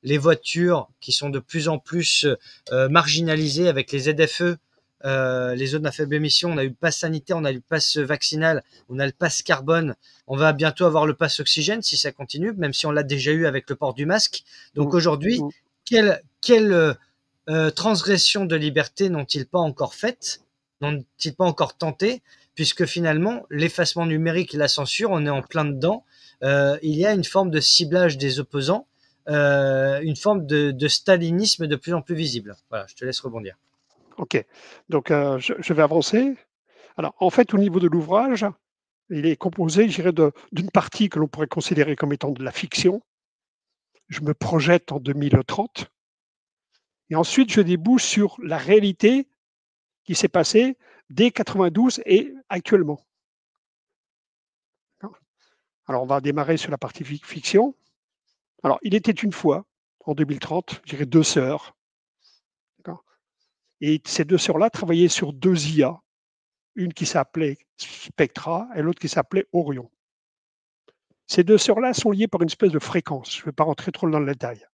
les voitures qui sont de plus en plus marginalisées avec les ZFE, les zones à faible émission, on a eu le pass sanitaire, on a eu le pass vaccinal, on a le pass carbone, on va bientôt avoir le pass oxygène si ça continue, même si on l'a déjà eu avec le port du masque. Donc aujourd'hui, quelle transgression de liberté n'ont-ils pas encore faite, n'ont-ils pas encore tenté, puisque finalement, l'effacement numérique et la censure, on est en plein dedans. Il y a une forme de ciblage des opposants, une forme de stalinisme de plus en plus visible. Voilà, je te laisse rebondir. Ok, donc je vais avancer. Alors, en fait, au niveau de l'ouvrage, il est composé, je dirais, d'une partie que l'on pourrait considérer comme étant de la fiction. Je me projette en 2030. Et ensuite, je débouche sur la réalité qui s'est passée dès 92 et actuellement. Alors, on va démarrer sur la partie fiction. Alors, il était une fois, en 2030, je dirais 2 sœurs. Et ces 2 sœurs-là travaillaient sur 2 IA. Une qui s'appelait Spectra et l'autre qui s'appelait Orion. Ces 2 sœurs-là sont liées par une espèce de fréquence. Je ne vais pas rentrer trop dans le détail.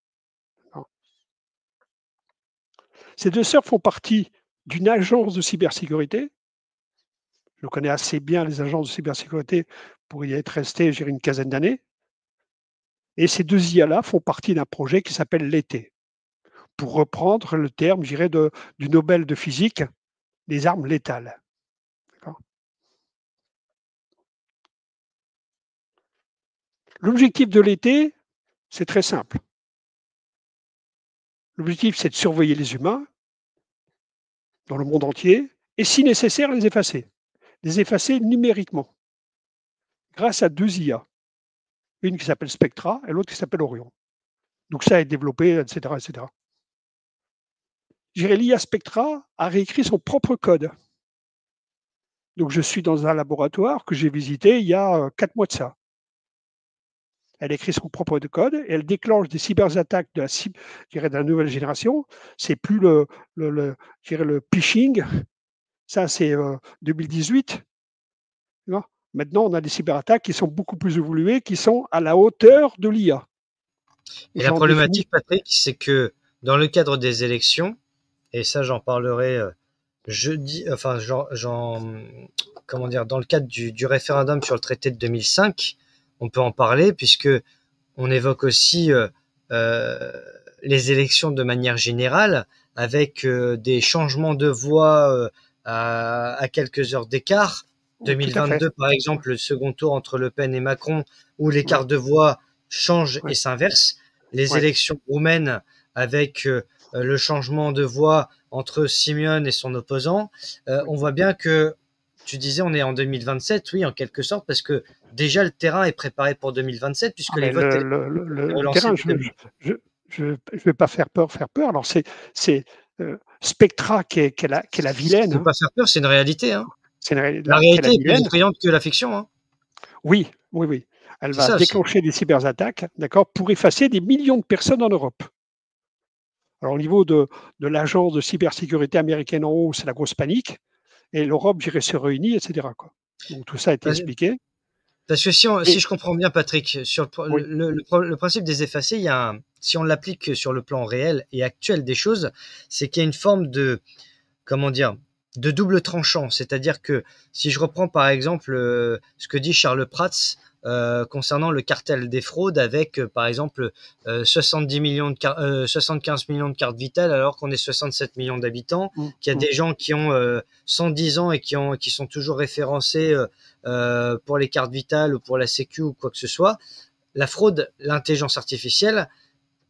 Ces 2 sœurs font partie d'une agence de cybersécurité. Je connais assez bien les agences de cybersécurité pour y être resté, j'ai une quinzaine d'années. Et ces 2 IA-là font partie d'un projet qui s'appelle l'été. Pour reprendre le terme, je dirais, du Nobel de physique, des armes létales. L'objectif de l'été, c'est très simple. L'objectif, c'est de surveiller les humains dans le monde entier et, si nécessaire, les effacer. Les effacer numériquement grâce à 2 IA. Une qui s'appelle Spectra et l'autre qui s'appelle Orion. Donc ça est développé, etc., etc. L'IA Spectra a réécrit son propre code. Donc je suis dans un laboratoire que j'ai visité il y a 4 mois de ça. Elle écrit son propre code et elle déclenche des cyberattaques de la nouvelle génération. C'est plus le phishing, ça c'est 2018. Tu vois. Maintenant, on a des cyberattaques qui sont beaucoup plus évoluées, qui sont à la hauteur de l'IA. Et la problématique, Patrick, c'est que dans le cadre des élections, et ça j'en parlerai jeudi, enfin comment dire, dans le cadre du référendum sur le traité de 2005, on peut en parler puisque on évoque aussi les élections de manière générale avec des changements de voix à quelques heures d'écart. 2022, par exemple, le second tour entre Le Pen et Macron, où l'écart de voix change et s'inverse. Les élections roumaines avec le changement de voix entre Simeone et son opposant. On voit bien que, tu disais, on est en 2027, oui, en quelque sorte, parce que déjà le terrain est préparé pour 2027, puisque les votes... Le terrain, je ne vais pas faire peur. Alors, c'est Spectra qui est la vilaine. Ne pas faire peur, c'est une réalité. Hein. La réalité est plus effrayante que la fiction. Hein. Oui. Elle va déclencher des cyberattaques, d'accord, pour effacer des millions de personnes en Europe. Alors, au niveau de l'agence de cybersécurité américaine en haut, c'est la grosse panique. Et l'Europe, se réunit, etc. Quoi. Donc, tout ça a été expliqué. Parce que si je comprends bien, Patrick, sur le principe des effacés, si on l'applique sur le plan réel et actuel des choses, c'est qu'il y a une forme de, comment dire, de double tranchant. C'est-à-dire que si je reprends par exemple ce que dit Charles Prats concernant le cartel des fraudes avec par exemple 75 millions de cartes vitales alors qu'on est 67 millions d'habitants, qu'il y a des gens qui ont 110 ans et qui sont toujours référencés pour les cartes vitales ou pour la sécu ou quoi que ce soit. La fraude, l'intelligence artificielle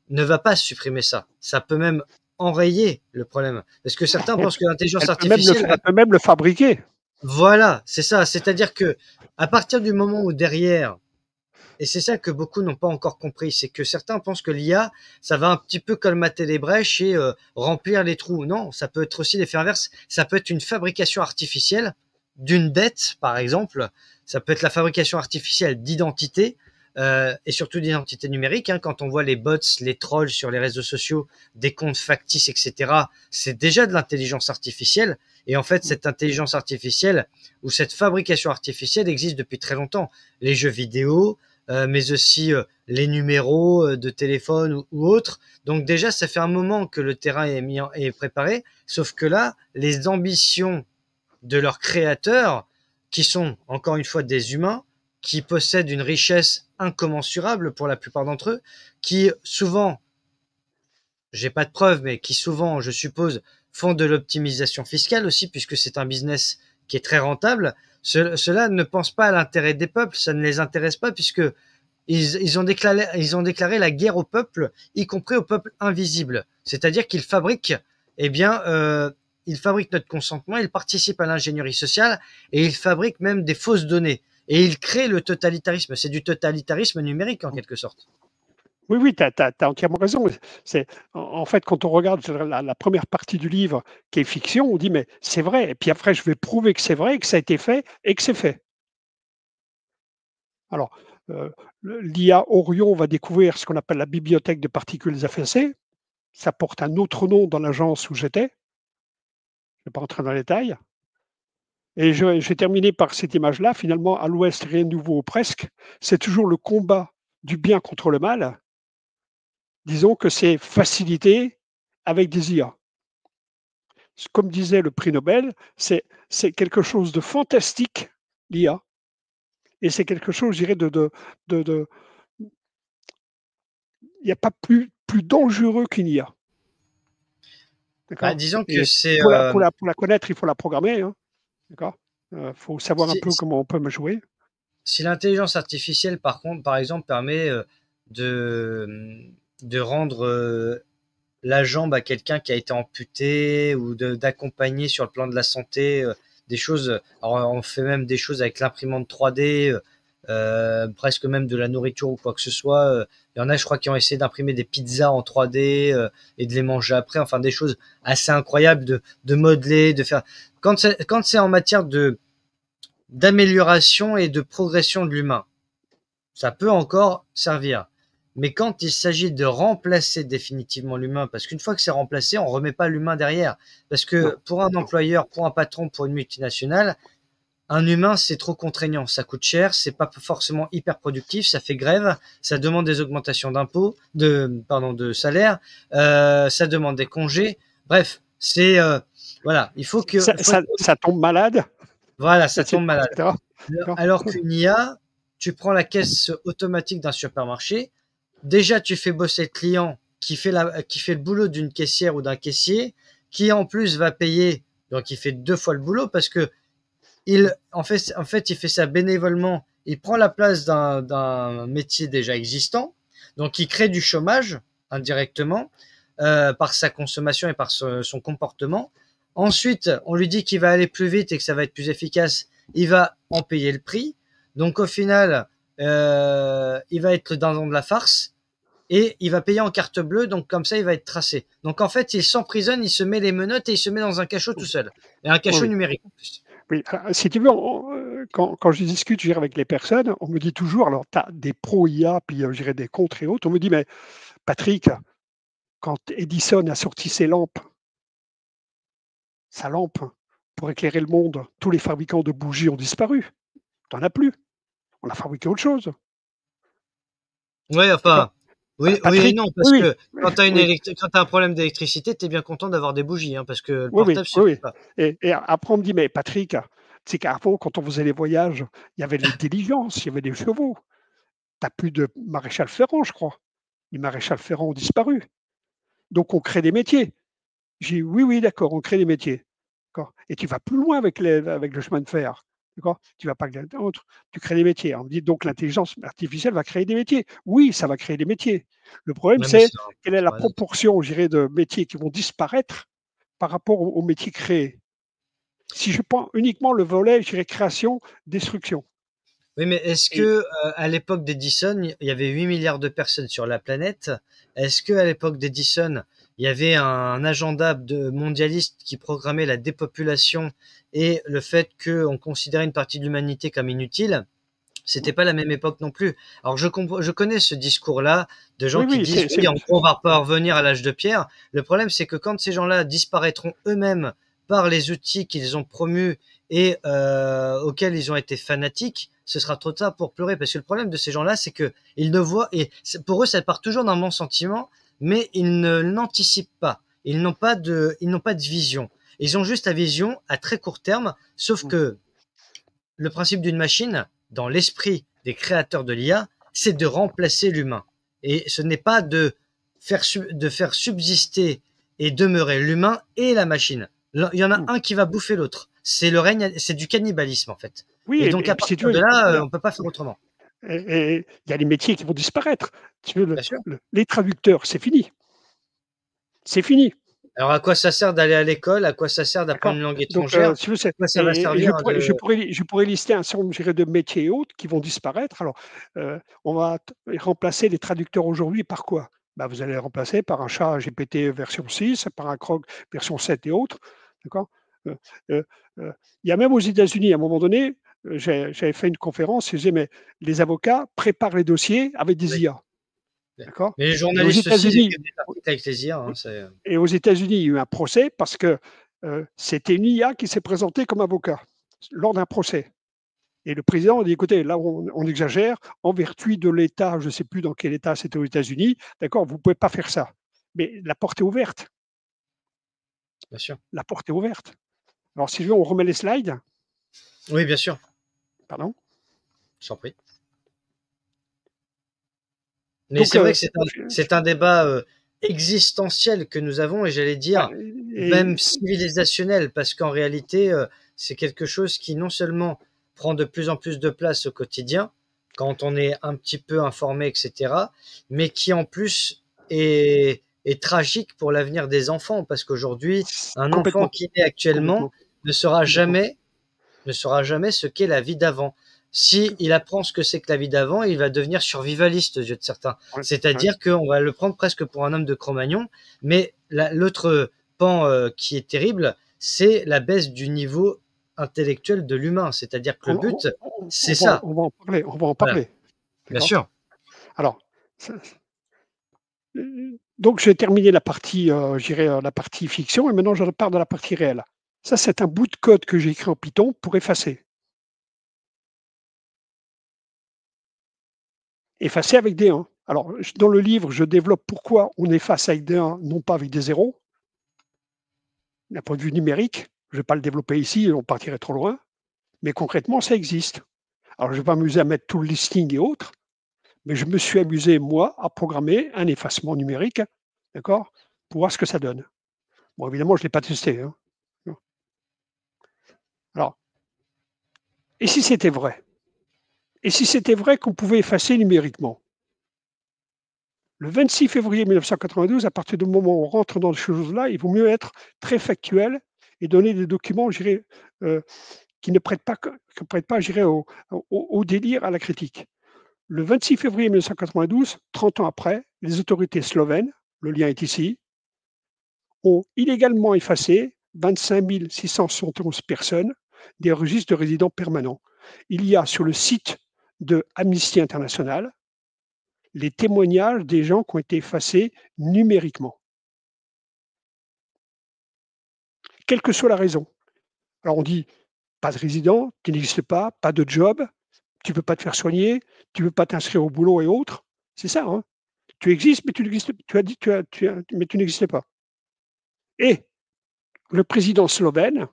ne va pas supprimer ça. Ça peut même enrayer le problème. Parce que certains pensent que l'intelligence artificielle... Elle peut même le fabriquer. Voilà, c'est ça. C'est-à-dire que à partir du moment où derrière, et c'est ça que beaucoup n'ont pas encore compris, c'est que certains pensent que l'IA, ça va un petit peu colmater les brèches et remplir les trous. Non, ça peut être aussi l'effet inverse. Ça peut être une fabrication artificielle d'une dette, par exemple. Ça peut être la fabrication artificielle d'identité. Et surtout d'identité numérique, hein, quand on voit les bots, les trolls sur les réseaux sociaux, des comptes factices, etc., c'est déjà de l'intelligence artificielle. Et en fait, cette intelligence artificielle ou cette fabrication artificielle existe depuis très longtemps. Les jeux vidéo, mais aussi les numéros de téléphone ou autres. Donc déjà, ça fait un moment que le terrain est préparé, sauf que là, les ambitions de leurs créateurs, qui sont encore une fois des humains, qui possèdent une richesse incommensurable pour la plupart d'entre eux, qui souvent, j'ai pas de preuves, mais qui souvent, je suppose, font de l'optimisation fiscale aussi, puisque c'est un business qui est très rentable. Ceux-là ne pensent pas à l'intérêt des peuples, ça ne les intéresse pas, puisque ils ont déclaré la guerre au peuple, y compris au peuple invisible. C'est-à-dire qu'ils fabriquent, ils fabriquent notre consentement, ils participent à l'ingénierie sociale et ils fabriquent même des fausses données. Et ils créent le totalitarisme. C'est du totalitarisme numérique en quelque sorte. Oui, tu as entièrement raison. En fait, quand on regarde la première partie du livre qui est fiction, on dit mais c'est vrai. Et puis après, je vais prouver que c'est vrai, que ça a été fait et que c'est fait. Alors, l'IA Orion va découvrir ce qu'on appelle la bibliothèque de particules effacées. Ça porte un autre nom dans l'agence où j'étais. Je ne vais pas rentrer dans les détails. Et je vais terminer par cette image-là. Finalement, à l'Ouest, rien de nouveau ou presque. C'est toujours le combat du bien contre le mal. Disons que c'est facilité avec des IA. Comme disait le prix Nobel, c'est quelque chose de fantastique, l'IA. Et c'est quelque chose, je dirais, il n'y a pas plus dangereux qu'une IA. Bah, disons que c'est... Pour la connaître, il faut la programmer. Hein. D'accord. Faut savoir un peu comment on peut me jouer. si l'intelligence artificielle, par contre, par exemple, permet de rendre la jambe à quelqu'un qui a été amputé ou d'accompagner sur le plan de la santé des choses. Alors, on fait même des choses avec l'imprimante 3D, presque même de la nourriture ou quoi que ce soit. Il y en a, je crois, qui ont essayé d'imprimer des pizzas en 3D et de les manger après. Enfin, des choses assez incroyables de modeler, de faire. Quand c'est en matière d'amélioration et de progression de l'humain, ça peut encore servir. Mais quand il s'agit de remplacer définitivement l'humain, parce qu'une fois que c'est remplacé, on remet pas l'humain derrière. Parce que pour un employeur, pour un patron, pour une multinationale, un humain, c'est trop contraignant. Ça coûte cher, c'est pas forcément hyper productif, ça fait grève, ça demande des augmentations d'impôts, de salaire, ça demande des congés. Bref, voilà, il faut que ça tombe malade. Voilà, ça tombe malade. Etc. Alors qu'une IA, tu prends la caisse automatique d'un supermarché, déjà tu fais bosser le client qui fait le boulot d'une caissière ou d'un caissier, qui en plus va payer, donc il fait 2 fois le boulot parce que en fait, il fait ça bénévolement, il prend la place d'un métier déjà existant, donc il crée du chômage indirectement par sa consommation et par son comportement. Ensuite, on lui dit qu'il va aller plus vite et que ça va être plus efficace, il va en payer le prix. Donc au final, il va être dans de la farce et il va payer en carte bleue, donc comme ça, il va être tracé. Donc en fait, il s'emprisonne, il se met les menottes et il se met dans un cachot tout seul. Et un cachot numérique en plus. Oui, si tu veux, quand je discute avec les personnes, on me dit toujours, alors tu as des pro-IA, puis je dirais des contre et autres, on me dit, mais Patrick, quand Edison a sorti sa lampe pour éclairer le monde, tous les fabricants de bougies ont disparu. Tu n'en as plus. On a fabriqué autre chose. Oui, enfin, oui et non, parce que quand tu as un problème d'électricité, tu es bien content d'avoir des bougies, hein, parce que le portable, oui. pas. Et après, on me dit, mais Patrick, c'est qu'avant, quand on faisait les voyages, il y avait les diligences, il y avait des chevaux. Tu n'as plus de maréchal Ferrand, je crois. Les maréchals Ferrand ont disparu. Donc, on crée des métiers. J'ai dit, oui, d'accord, on crée des métiers. Et tu vas plus loin avec le chemin de fer. Tu vas pas autre, tu crées des métiers. On me dit donc l'intelligence artificielle va créer des métiers. Oui, ça va créer des métiers. Le problème, c'est quelle est la proportion, je dirais, de métiers qui vont disparaître par rapport aux métiers créés. Si je prends uniquement le volet, je dirais création, destruction. Oui, mais est-ce que à l'époque d'Edison, il y avait 8 milliards de personnes sur la planète? Est-ce que à l'époque d'Edison, il y avait un agenda mondialiste qui programmait la dépopulation et le fait qu'on considérait une partie de l'humanité comme inutile? C'était pas la même époque non plus. Alors je connais ce discours-là de gens qui disent oui, on va pas revenir à l'âge de pierre. Le problème, c'est que quand ces gens-là disparaîtront eux-mêmes par les outils qu'ils ont promus et auxquels ils ont été fanatiques, ce sera trop tard pour pleurer. Parce que le problème de ces gens-là, c'est que ils ne voient, et pour eux, ça part toujours d'un bon sentiment, mais ils n'anticipent pas. Ils n'ont pas de vision. Ils ont juste la vision à très court terme, sauf que le principe d'une machine, dans l'esprit des créateurs de l'IA, c'est de remplacer l'humain. Et ce n'est pas de faire subsister et demeurer l'humain et la machine. Il y en a un qui va bouffer l'autre. C'est le règne, c'est du cannibalisme en fait. Oui, et donc à partir de là, on peut pas faire autrement. Et il y a des métiers qui vont disparaître. Les traducteurs, c'est fini. C'est fini. Alors, à quoi ça sert d'aller à l'école? À quoi ça sert d'apprendre une langue étrangère? Donc, ça va servir je pourrais lister un certain nombre de métiers et autres qui vont disparaître. Alors, on va remplacer les traducteurs aujourd'hui par quoi? Vous allez les remplacer par un chat GPT version 6, par un Croc version 7 et autres. D'accord. Il y a même aux États-Unis, à un moment donné, j'avais fait une conférence, je disais, mais les avocats préparent les dossiers avec des IA. D'accord. Mais les journalistes aussi, avec les IA. Et aux États-Unis, il y a eu un procès parce que c'était une IA qui s'est présentée comme avocat lors d'un procès. Et le président a dit, écoutez, là, on exagère, en vertu de l'État, je ne sais plus dans quel État c'était aux États-Unis, d'accord, vous ne pouvez pas faire ça. Mais la porte est ouverte. Bien sûr. La porte est ouverte. Alors, si on remet les slides. Oui, bien sûr. Pardon? Je t'en prie. Mais c'est vrai que c'est un débat existentiel que nous avons, et j'allais dire même civilisationnel, parce qu'en réalité, c'est quelque chose qui non seulement prend de plus en plus de place au quotidien, quand on est un petit peu informé, etc., mais qui en plus est tragique pour l'avenir des enfants, parce qu'aujourd'hui, un enfant Complètement, qui naît actuellement complètement, ne saura complètement. jamais, ne saura jamais ce qu'est la vie d'avant. Si il apprend ce que c'est que la vie d'avant, il va devenir survivaliste aux yeux de certains. Ouais, ouais. C'est-à-dire qu'on va le prendre presque pour un homme de Cro-Magnon, mais l'autre pan qui est terrible, c'est la baisse du niveau intellectuel de l'humain. C'est-à-dire que le but, c'est ça. On va en parler, on va en Voilà, parler. bien D'accord? sûr. Alors, donc j'ai terminé la partie, je dirais, la partie fiction et maintenant je repars de la partie réelle. Ça, c'est un bout de code que j'ai écrit en Python pour effacer. Effacer avec des 1. Alors, dans le livre, je développe pourquoi on efface avec des 1, non pas avec des 0. D'un point de vue numérique, je ne vais pas le développer ici, on partirait trop loin, mais concrètement, ça existe. Alors, je ne vais pas m'amuser à mettre tout le listing et autres, mais je me suis amusé, moi, à programmer un effacement numérique, d'accord, pour voir ce que ça donne. Bon, évidemment, je ne l'ai pas testé, hein. Alors, et si c'était vrai? Et si c'était vrai qu'on pouvait effacer numériquement? Le 26 février 1992, à partir du moment où on rentre dans ces choses-là, il vaut mieux être très factuel et donner des documents, je dirais, qui ne prêtent pas, je dirais, au délire, à la critique. Le 26 février 1992, 30 ans après, les autorités slovènes, le lien est ici, ont illégalement effacé 25 671 personnes des registres de résidents permanents. Il y a sur le site de Amnesty International les témoignages des gens qui ont été effacés numériquement, quelle que soit la raison. Alors on dit, pas de résident, tu n'existes pas de job, tu ne peux pas te faire soigner, tu ne peux pas t'inscrire au boulot et autres. C'est ça, hein. Tu existes, mais tu n'existes, tu as dit, mais tu n'existais pas. Et le président slovène,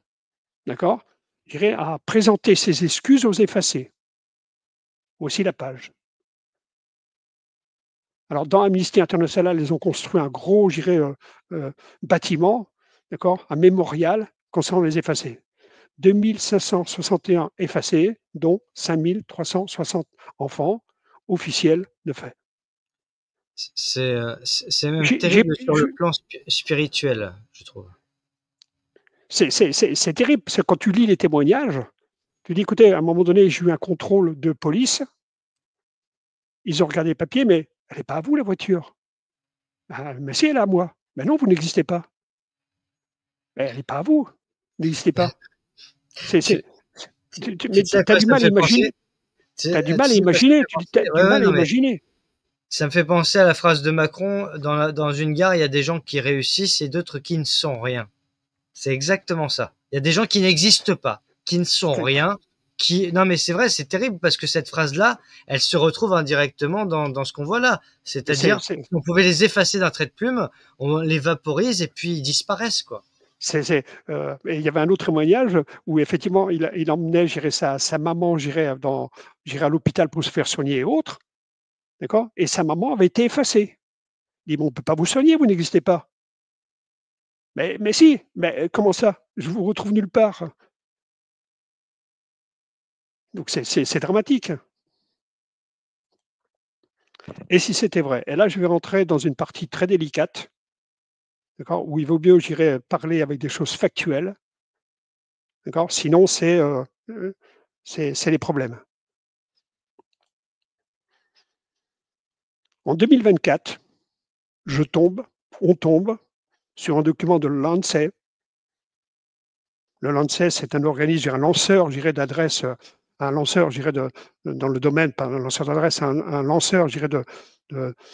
d'accord, je dirais, a présenté ses excuses aux effacés. Voici la page. Alors, dans Amnesty International, ils ont construit un gros, je dirais, bâtiment, d'accord, un mémorial concernant les effacés. 2561 effacés, dont 5360 enfants officiels de fait. C'est même J'ai- terrible sur le je- plan spirituel, je trouve. c'est terrible, parce que quand tu lis les témoignages, tu dis, écoutez, à un moment donné, j'ai eu un contrôle de police, ils ont regardé les papiers, mais elle n'est pas à vous, la voiture. Ah, mais si, elle est à moi. Mais non, vous n'existez pas. Mais elle n'est pas à vous. Vous n'existez pas. Tu, tu Mais sais à tu as quoi du ça me mal à fait imaginer. penser? Tu Tu as sais, du tu mal à sais à quoi ça me imaginer. fait Tu penser? as du Ouais, ouais, mal à non, mais imaginer. ça me fait penser à la phrase de Macron, dans une gare, il y a des gens qui réussissent et d'autres qui ne sont rien. C'est exactement ça. Il y a des gens qui n'existent pas, qui ne sont rien, qui... Non, mais c'est vrai, c'est terrible parce que cette phrase-là, elle se retrouve indirectement dans ce qu'on voit là. Mais C'est-à-dire, on pouvait les effacer d'un trait de plume, on les vaporise et puis ils disparaissent, quoi. Et il y avait un autre témoignage où effectivement il emmenait, j'irais, sa maman, j'irais à l'hôpital pour se faire soigner et autres, d'accord. Et sa maman avait été effacée. Il dit, bon, on ne peut pas vous soigner, vous n'existez pas. Mais si, mais comment ça? Je vous retrouve nulle part. Donc c'est dramatique. Et si c'était vrai? Et là, je vais rentrer dans une partie très délicate, d'accord, où il vaut mieux, j'irais, parler avec des choses factuelles, d'accord. Sinon, c'est les problèmes. En 2024, on tombe sur un document de l'ANSES. Le LANSES, c'est un organisme, un lanceur, je dirais, d'adresse, un lanceur, je dirais, dans le domaine, pas un lanceur d'adresse, un lanceur, je dirais, de-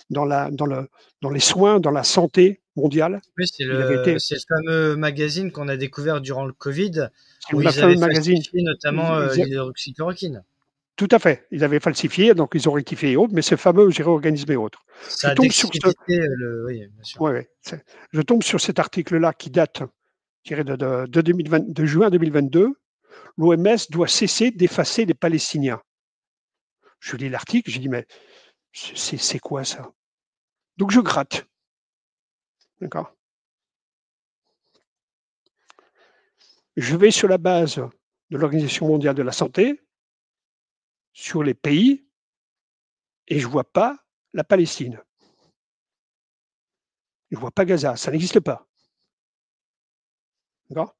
dans les soins, dans la santé mondiale. Oui, Il avait été, c'est le fameux magazine qu'on a découvert durant le Covid, c'est où le ils fameux avaient magazine. falsifié notamment Ils, l'hydroxychloroquine. tout à fait. Ils avaient falsifié, donc ils ont rectifié et autres, mais ce fameux, je dirais, organisme et autres. Je Ça a tombe sur ce, discrédité oui, bien sûr. ouais, ouais, je tombe sur cet article-là qui date, je dirais, de 2020, de juin 2022. L'OMS doit cesser d'effacer les Palestiniens. Je lis l'article, je dis, mais c'est quoi ça? Donc je gratte. D'accord. Je vais sur la base de l'Organisation mondiale de la santé, sur les pays et je ne vois pas la Palestine. Je ne vois pas Gaza, ça n'existe pas. D'accord?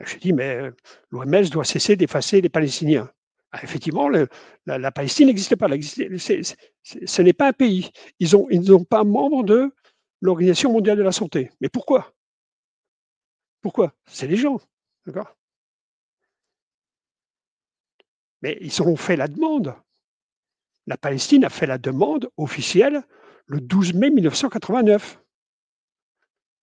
Je dis, mais l'OMS doit cesser d'effacer les Palestiniens. Ah, effectivement, la Palestine n'existe pas. Ce n'est pas un pays. Ils ne sont pas membres de l'Organisation mondiale de la santé. Mais pourquoi? Pourquoi? C'est les gens. D'accord? Mais ils ont fait la demande. La Palestine a fait la demande officielle le 12 mai 1989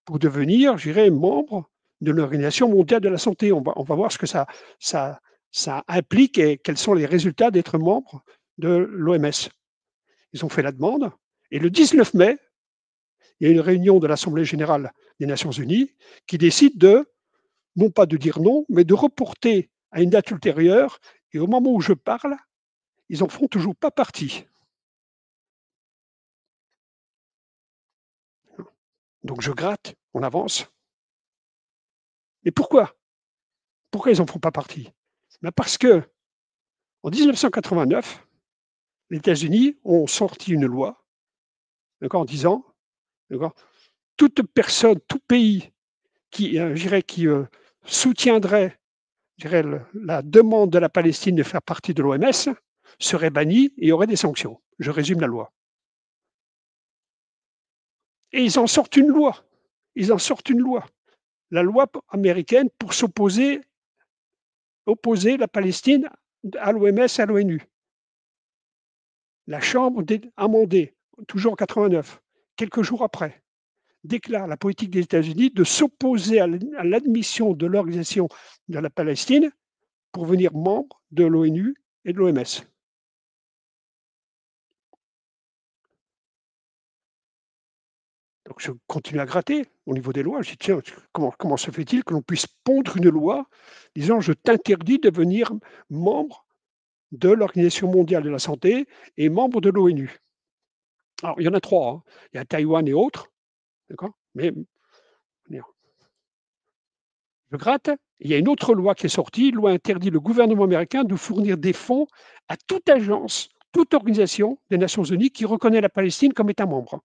pour devenir, je dirais, membre de l'Organisation mondiale de la santé. On va voir ce que ça implique et quels sont les résultats d'être membre de l'OMS. Ils ont fait la demande et le 19 mai, il y a une réunion de l'Assemblée générale des Nations unies qui décide non pas de dire non, mais de reporter à une date ultérieure. Et au moment où je parle, ils n'en font toujours pas partie. Donc je gratte, on avance. Mais pourquoi? Pourquoi ils n'en font pas partie? Parce que en 1989, les États-Unis ont sorti une loi, en disant, toute personne, tout pays qui, qui soutiendrait la demande de la Palestine de faire partie de l'OMS serait banni et il y aurait des sanctions. Je résume la loi. Et ils en sortent une loi. Ils en sortent une loi. La loi américaine pour opposer la Palestine à l'OMS et à l'ONU. La Chambre amendée, toujours en 89, quelques jours après, déclare la politique des États-Unis de s'opposer à l'admission de l'organisation de la Palestine pour devenir membre de l'ONU et de l'OMS. Donc je continue à gratter au niveau des lois. Je dis, tiens, comment se fait-il que l'on puisse pondre une loi disant je t'interdis de devenir membre de l'Organisation mondiale de la santé et membre de l'ONU. Alors, il y en a trois. Hein. Il y a Taïwan et autres. D'accord? Mais je gratte. Il y a une autre loi qui est sortie. La loi interdit le gouvernement américain de fournir des fonds à toute agence, toute organisation des Nations Unies qui reconnaît la Palestine comme État membre.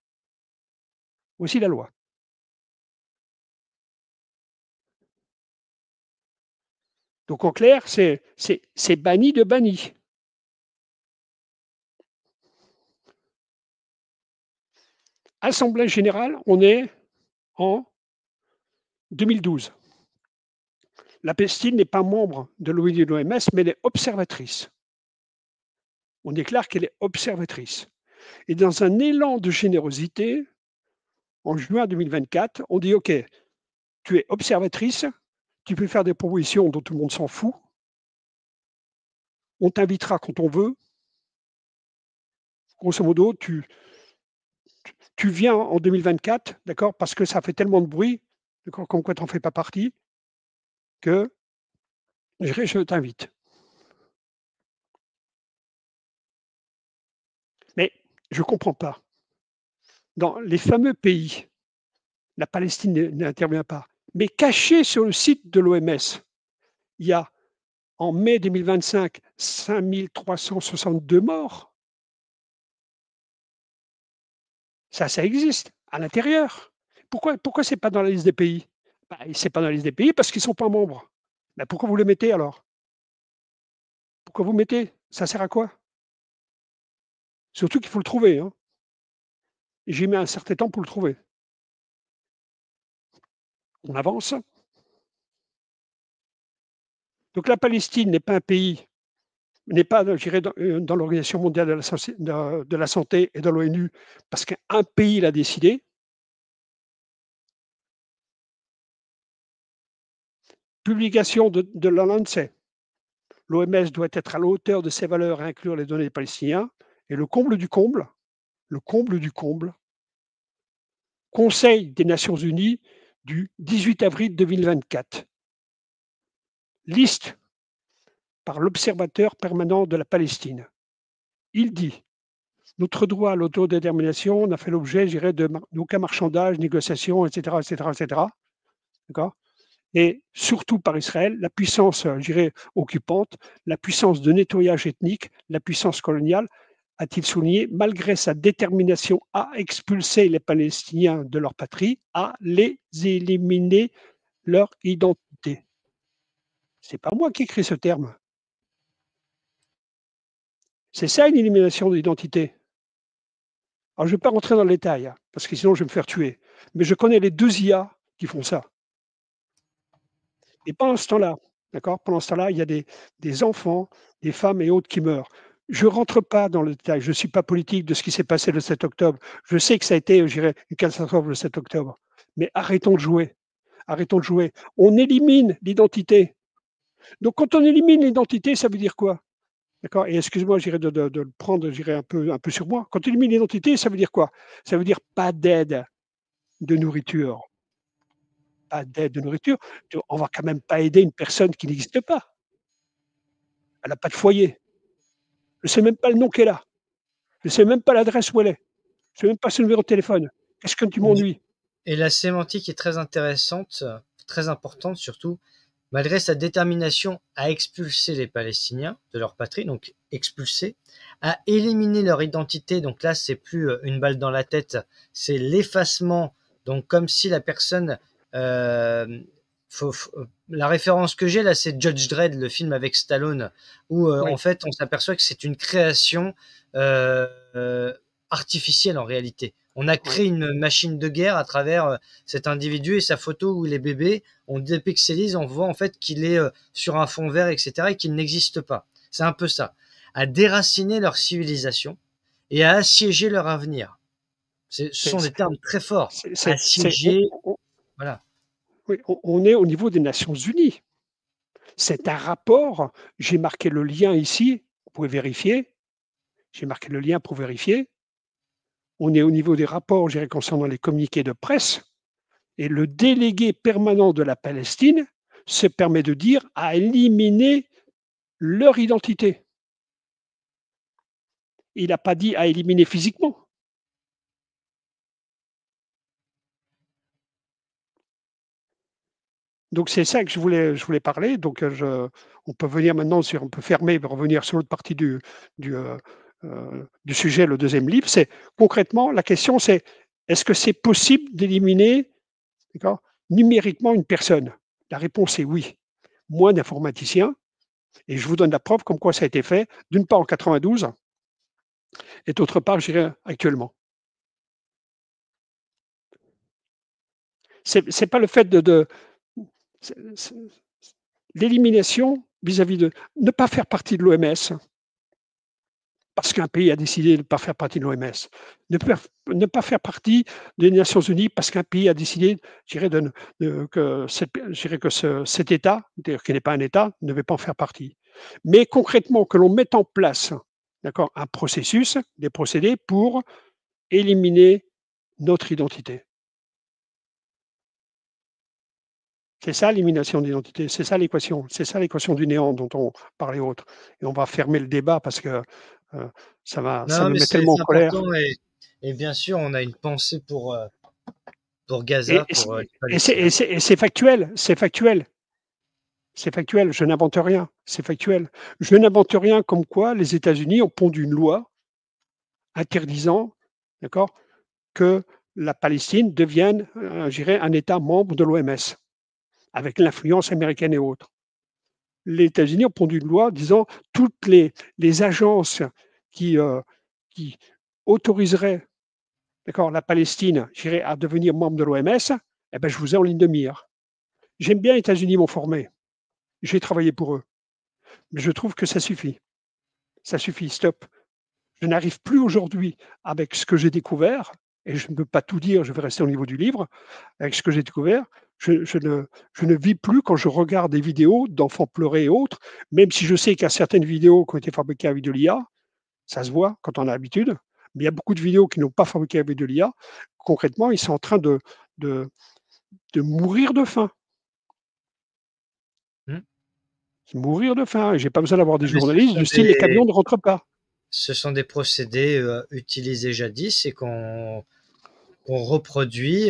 Voici la loi. Donc en clair, c'est banni de banni. Assemblée générale, on est en 2012. La Palestine n'est pas membre de l'ONU et de l'OMS, mais elle est observatrice. On déclare qu'elle est observatrice. Et dans un élan de générosité, en juin 2024, on dit OK, tu es observatrice, tu peux faire des propositions dont tout le monde s'en fout, on t'invitera quand on veut. Grosso modo, tu viens en 2024, d'accord, parce que ça fait tellement de bruit, d'accord, comme quoi tu n'en fais pas partie, que je t'invite. Mais je ne comprends pas. Dans les fameux pays, la Palestine n'intervient pas, mais caché sur le site de l'OMS, il y a en mai 2025 5362 morts. Ça existe à l'intérieur. Pourquoi ce n'est pas dans la liste des pays? Ce n'est pas dans la liste des pays parce qu'ils ne sont pas membres. Pourquoi vous les mettez alors? Pourquoi vous mettez? Ça sert à quoi? Surtout qu'il faut le trouver. Hein. J'ai mis un certain temps pour le trouver. On avance. Donc la Palestine n'est pas un pays, n'est pas, je dirais, dans l'Organisation mondiale de la santé et de l'ONU parce qu'un pays l'a décidé. Publication de la Lancet. L'OMS doit être à la hauteur de ses valeurs et inclure les données des Palestiniens. Et le comble du comble, Conseil des Nations Unies du 18 avril 2024. Liste par l'Observateur permanent de la Palestine. Il dit « Notre droit à l'autodétermination n'a fait l'objet, je dirais, d'aucun marchandage, négociation, etc., etc., etc. » D'accord ? et surtout par Israël, la puissance, je dirais, occupante, la puissance de nettoyage ethnique, la puissance coloniale, a-t-il souligné, malgré sa détermination à expulser les Palestiniens de leur patrie, à les éliminer leur identité. C'est pas moi qui écris ce terme. C'est ça une élimination de l'identité. Alors je ne vais pas rentrer dans le détail, hein, parce que sinon je vais me faire tuer. Mais je connais les 2 IA qui font ça. Et pendant ce temps-là, d'accord, pendant ce temps-là, il y a des enfants, des femmes et autres qui meurent. Je ne rentre pas dans le détail, je ne suis pas politique de ce qui s'est passé le 7 octobre. Je sais que ça a été, je dirais, une catastrophe le 7 octobre. Mais arrêtons de jouer. Arrêtons de jouer. On élimine l'identité. Donc quand on élimine l'identité, ça veut dire quoi? D'accord? Et excuse-moi, j'irai de le prendre, j'irai un peu sur moi. Quand on élimine l'identité, ça veut dire quoi? Ça veut dire pas d'aide de nourriture. Pas d'aide de nourriture. On va quand même pas aider une personne qui n'existe pas. Elle n'a pas de foyer. Je ne sais même pas le nom qu'elle a. Je ne sais même pas l'adresse où elle est. Je ne sais même pas son numéro de téléphone. Qu'est-ce que tu m'ennuies? Et la sémantique est très intéressante, très importante surtout, malgré sa détermination à expulser les Palestiniens de leur patrie, donc expulser, à éliminer leur identité, donc là c'est plus une balle dans la tête, c'est l'effacement, donc comme si la personne, la référence que j'ai là c'est Judge Dredd, le film avec Stallone, où Oui, en fait on s'aperçoit que c'est une création artificielle en réalité. On a oui, créé une machine de guerre à travers cet individu et sa photo où il est bébé. On dépixelise, on voit en fait qu'il est sur un fond vert, etc. et qu'il n'existe pas. C'est un peu ça. À déraciner leur civilisation et à assiéger leur avenir. Ce c'est sont des termes très forts. c'est Assiéger, voilà. oui, on est au niveau des Nations unies. C'est un rapport, j'ai marqué le lien ici, vous pouvez vérifier. J'ai marqué le lien pour vérifier. On est au niveau des rapports, je dirais, concernant les communiqués de presse. Et le délégué permanent de la Palestine se permet de dire à éliminer leur identité. Il n'a pas dit à éliminer physiquement. Donc c'est ça que je voulais parler. Donc on peut venir maintenant sur, on peut fermer et revenir sur l'autre partie du sujet, le deuxième livre. C'est concrètement la question, c'est est-ce que c'est possible d'éliminer, d'accord, numériquement une personne? La réponse est oui. Moins d'informaticiens, et je vous donne la preuve comme quoi ça a été fait, d'une part en 92, et d'autre part, je dirais actuellement. C'est pas le fait c'est l'élimination vis-à-vis de ne pas faire partie de l'OMS, parce qu'un pays a décidé de ne pas faire partie de l'OMS. Ne pas faire partie des Nations Unies parce qu'un pays a décidé, je dirais, que cet État, qui n'est pas un État, ne veut pas en faire partie. Mais concrètement, que l'on mette en place, d'accord, un processus, des procédés pour éliminer notre identité. C'est ça l'élimination d'identité, c'est ça l'équation du néant dont on parlait autre. Et on va fermer le débat parce que ça Non, me mais met tellement en c'est colère. important et bien sûr, on a une pensée pour Et, Gaza, et pour les et Palestiniens. c'est factuel, c'est factuel, c'est factuel. Je n'invente rien, c'est factuel. Je n'invente rien comme quoi les États-Unis ont pondu une loi interdisant, d'accord, que la Palestine devienne, je dirais, un État membre de l'OMS, avec l'influence américaine et autres. Les États-Unis ont pondu une loi disant toutes les agences qui, qui autoriseraient, d'accord, la Palestine, je dirais, à devenir membre de l'OMS, eh ben, je vous ai en ligne de mire. J'aime bien les États-Unis m'ont formé. J'ai travaillé pour eux. Mais je trouve que ça suffit. Ça suffit, stop. Je n'arrive plus aujourd'hui avec ce que j'ai découvert, et je ne peux pas tout dire, je vais rester au niveau du livre, avec ce que j'ai découvert, je ne vis plus quand je regarde des vidéos d'enfants pleurer et autres, même si je sais qu'il y a certaines vidéos qui ont été fabriquées avec de l'IA, ça se voit quand on a l'habitude, mais il y a beaucoup de vidéos qui n'ont pas fabriquées avec de l'IA. Concrètement, ils sont en train de, de mourir de faim. Hmm. Mourir de faim. Et j'ai pas besoin d'avoir des Mais journalistes du style les camions ne rentrent pas. ce sont des procédés utilisés jadis et qu'on reproduit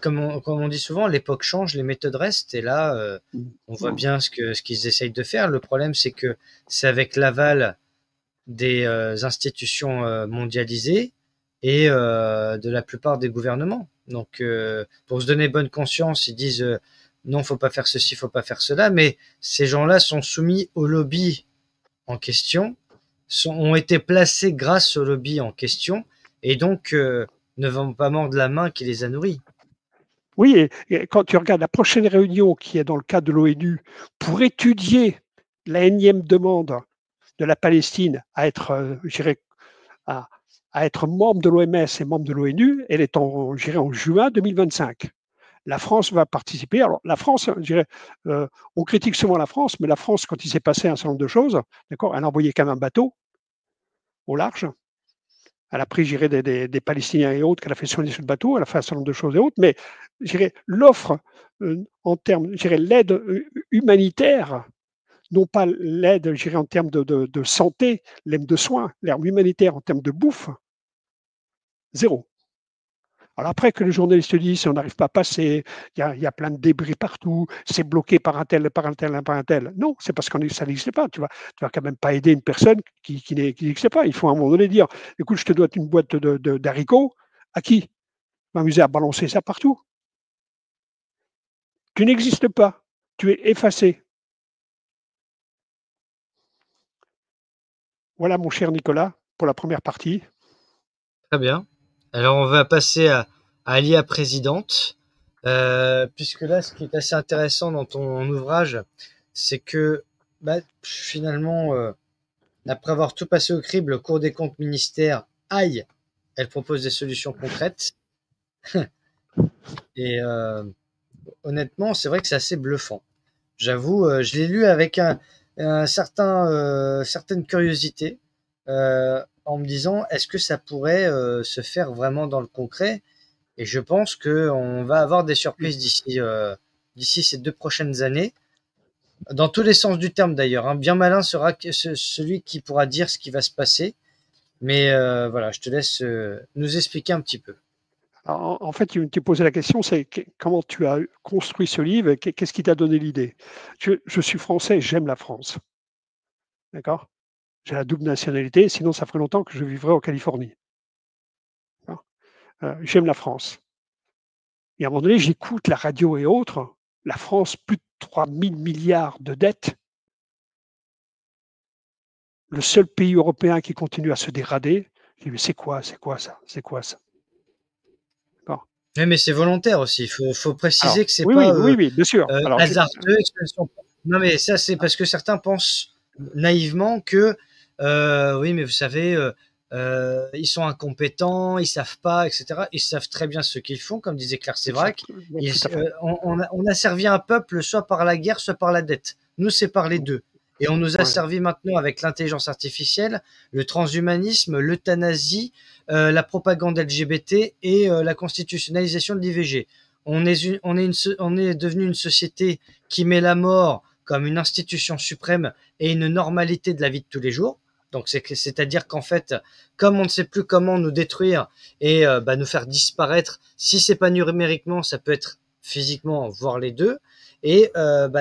Comme on dit souvent, l'époque change, les méthodes restent. Et là, on voit Mm. bien ce qu'ils essayent de faire. Le problème, c'est que c'est avec l'aval des institutions mondialisées et de la plupart des gouvernements. Donc, pour se donner bonne conscience, ils disent non, faut pas faire ceci, faut pas faire cela. Mais ces gens-là sont soumis au lobby en question, ont été placés grâce au lobby en question, et donc ne vont pas mordre la main qui les a nourris. Oui, et quand tu regardes la prochaine réunion qui est dans le cadre de l'ONU pour étudier la énième demande de la Palestine à être, à, à être membre de l'OMS et membre de l'ONU, elle est en juin 2025. La France va participer. Alors, la France, on critique souvent la France, mais la France, quand il s'est passé un certain nombre de choses, d'accord, elle a envoyé quand même un bateau au large. Elle a pris, des Palestiniens et autres, qu'elle a fait soigner sur le bateau, elle a fait un certain nombre de choses et autres, mais l'offre en termes, l'aide humanitaire, non pas l'aide, en termes de santé, l'aide de soins, l'aide humanitaire en termes de bouffe, zéro. Alors après que les journalistes disent on n'arrive pas à passer, il y a plein de débris partout, c'est bloqué par un tel, par un tel, par un tel. Non, c'est parce que ça n'existe pas. Tu vas quand même pas aider une personne qui n'existe pas. Il faut à un moment donné dire, écoute, je te dois une boîte d'haricots. À qui? M'amuser à balancer ça partout. Tu n'existes pas. Tu es effacé. Voilà, mon cher Nicolas, pour la première partie. Très bien. Alors, on va passer à l'IA présidente, puisque là, ce qui est assez intéressant dans ton ouvrage, c'est que finalement, après avoir tout passé au crible, le Cour des comptes ministère, aïe, elle propose des solutions concrètes. Et honnêtement, c'est vrai que c'est assez bluffant. J'avoue, je l'ai lu avec certaine curiosité, en me disant, est-ce que ça pourrait se faire vraiment dans le concret? Et je pense qu'on va avoir des surprises d'ici ces 2 prochaines années, dans tous les sens du terme d'ailleurs, hein. Bien malin sera celui qui pourra dire ce qui va se passer. Mais voilà, je te laisse nous expliquer un petit peu. Alors, en fait, tu posais la question, c'est comment tu as construit ce livre et qu'est-ce qui t'a donné l'idée? Je suis français, j'aime la France. D'accord? J'ai la double nationalité, sinon ça ferait longtemps que je vivrais en Californie. J'aime la France. Et à un moment donné, j'écoute la radio et autres. La France, plus de 3000 milliards de dettes. Le seul pays européen qui continue à se dégrader. Je dis, mais c'est quoi ça? C'est quoi ça? D'accord. Ouais, mais c'est volontaire aussi. Il faut Alors, préciser que c'est oui, pas oui, oui, oui, bien sûr. Alors, hasardeux. Non, mais ça, c'est parce que certains pensent naïvement que oui, mais vous savez, ils sont incompétents, ils savent pas, etc. Ils savent très bien ce qu'ils font, comme disait Claire Sévrac. tout à fait. On a servi un peuple soit par la guerre, soit par la dette. Nous, c'est par les deux. Et on nous a Ouais. servi maintenant avec l'intelligence artificielle, le transhumanisme, l'euthanasie, la propagande LGBT et la constitutionnalisation de l'IVG. On est devenu une société qui met la mort comme une institution suprême et une normalité de la vie de tous les jours. Donc, c'est-à-dire qu'en fait, comme on ne sait plus comment nous détruire et nous faire disparaître, si c'est pas numériquement, ça peut être physiquement, voire les deux. Et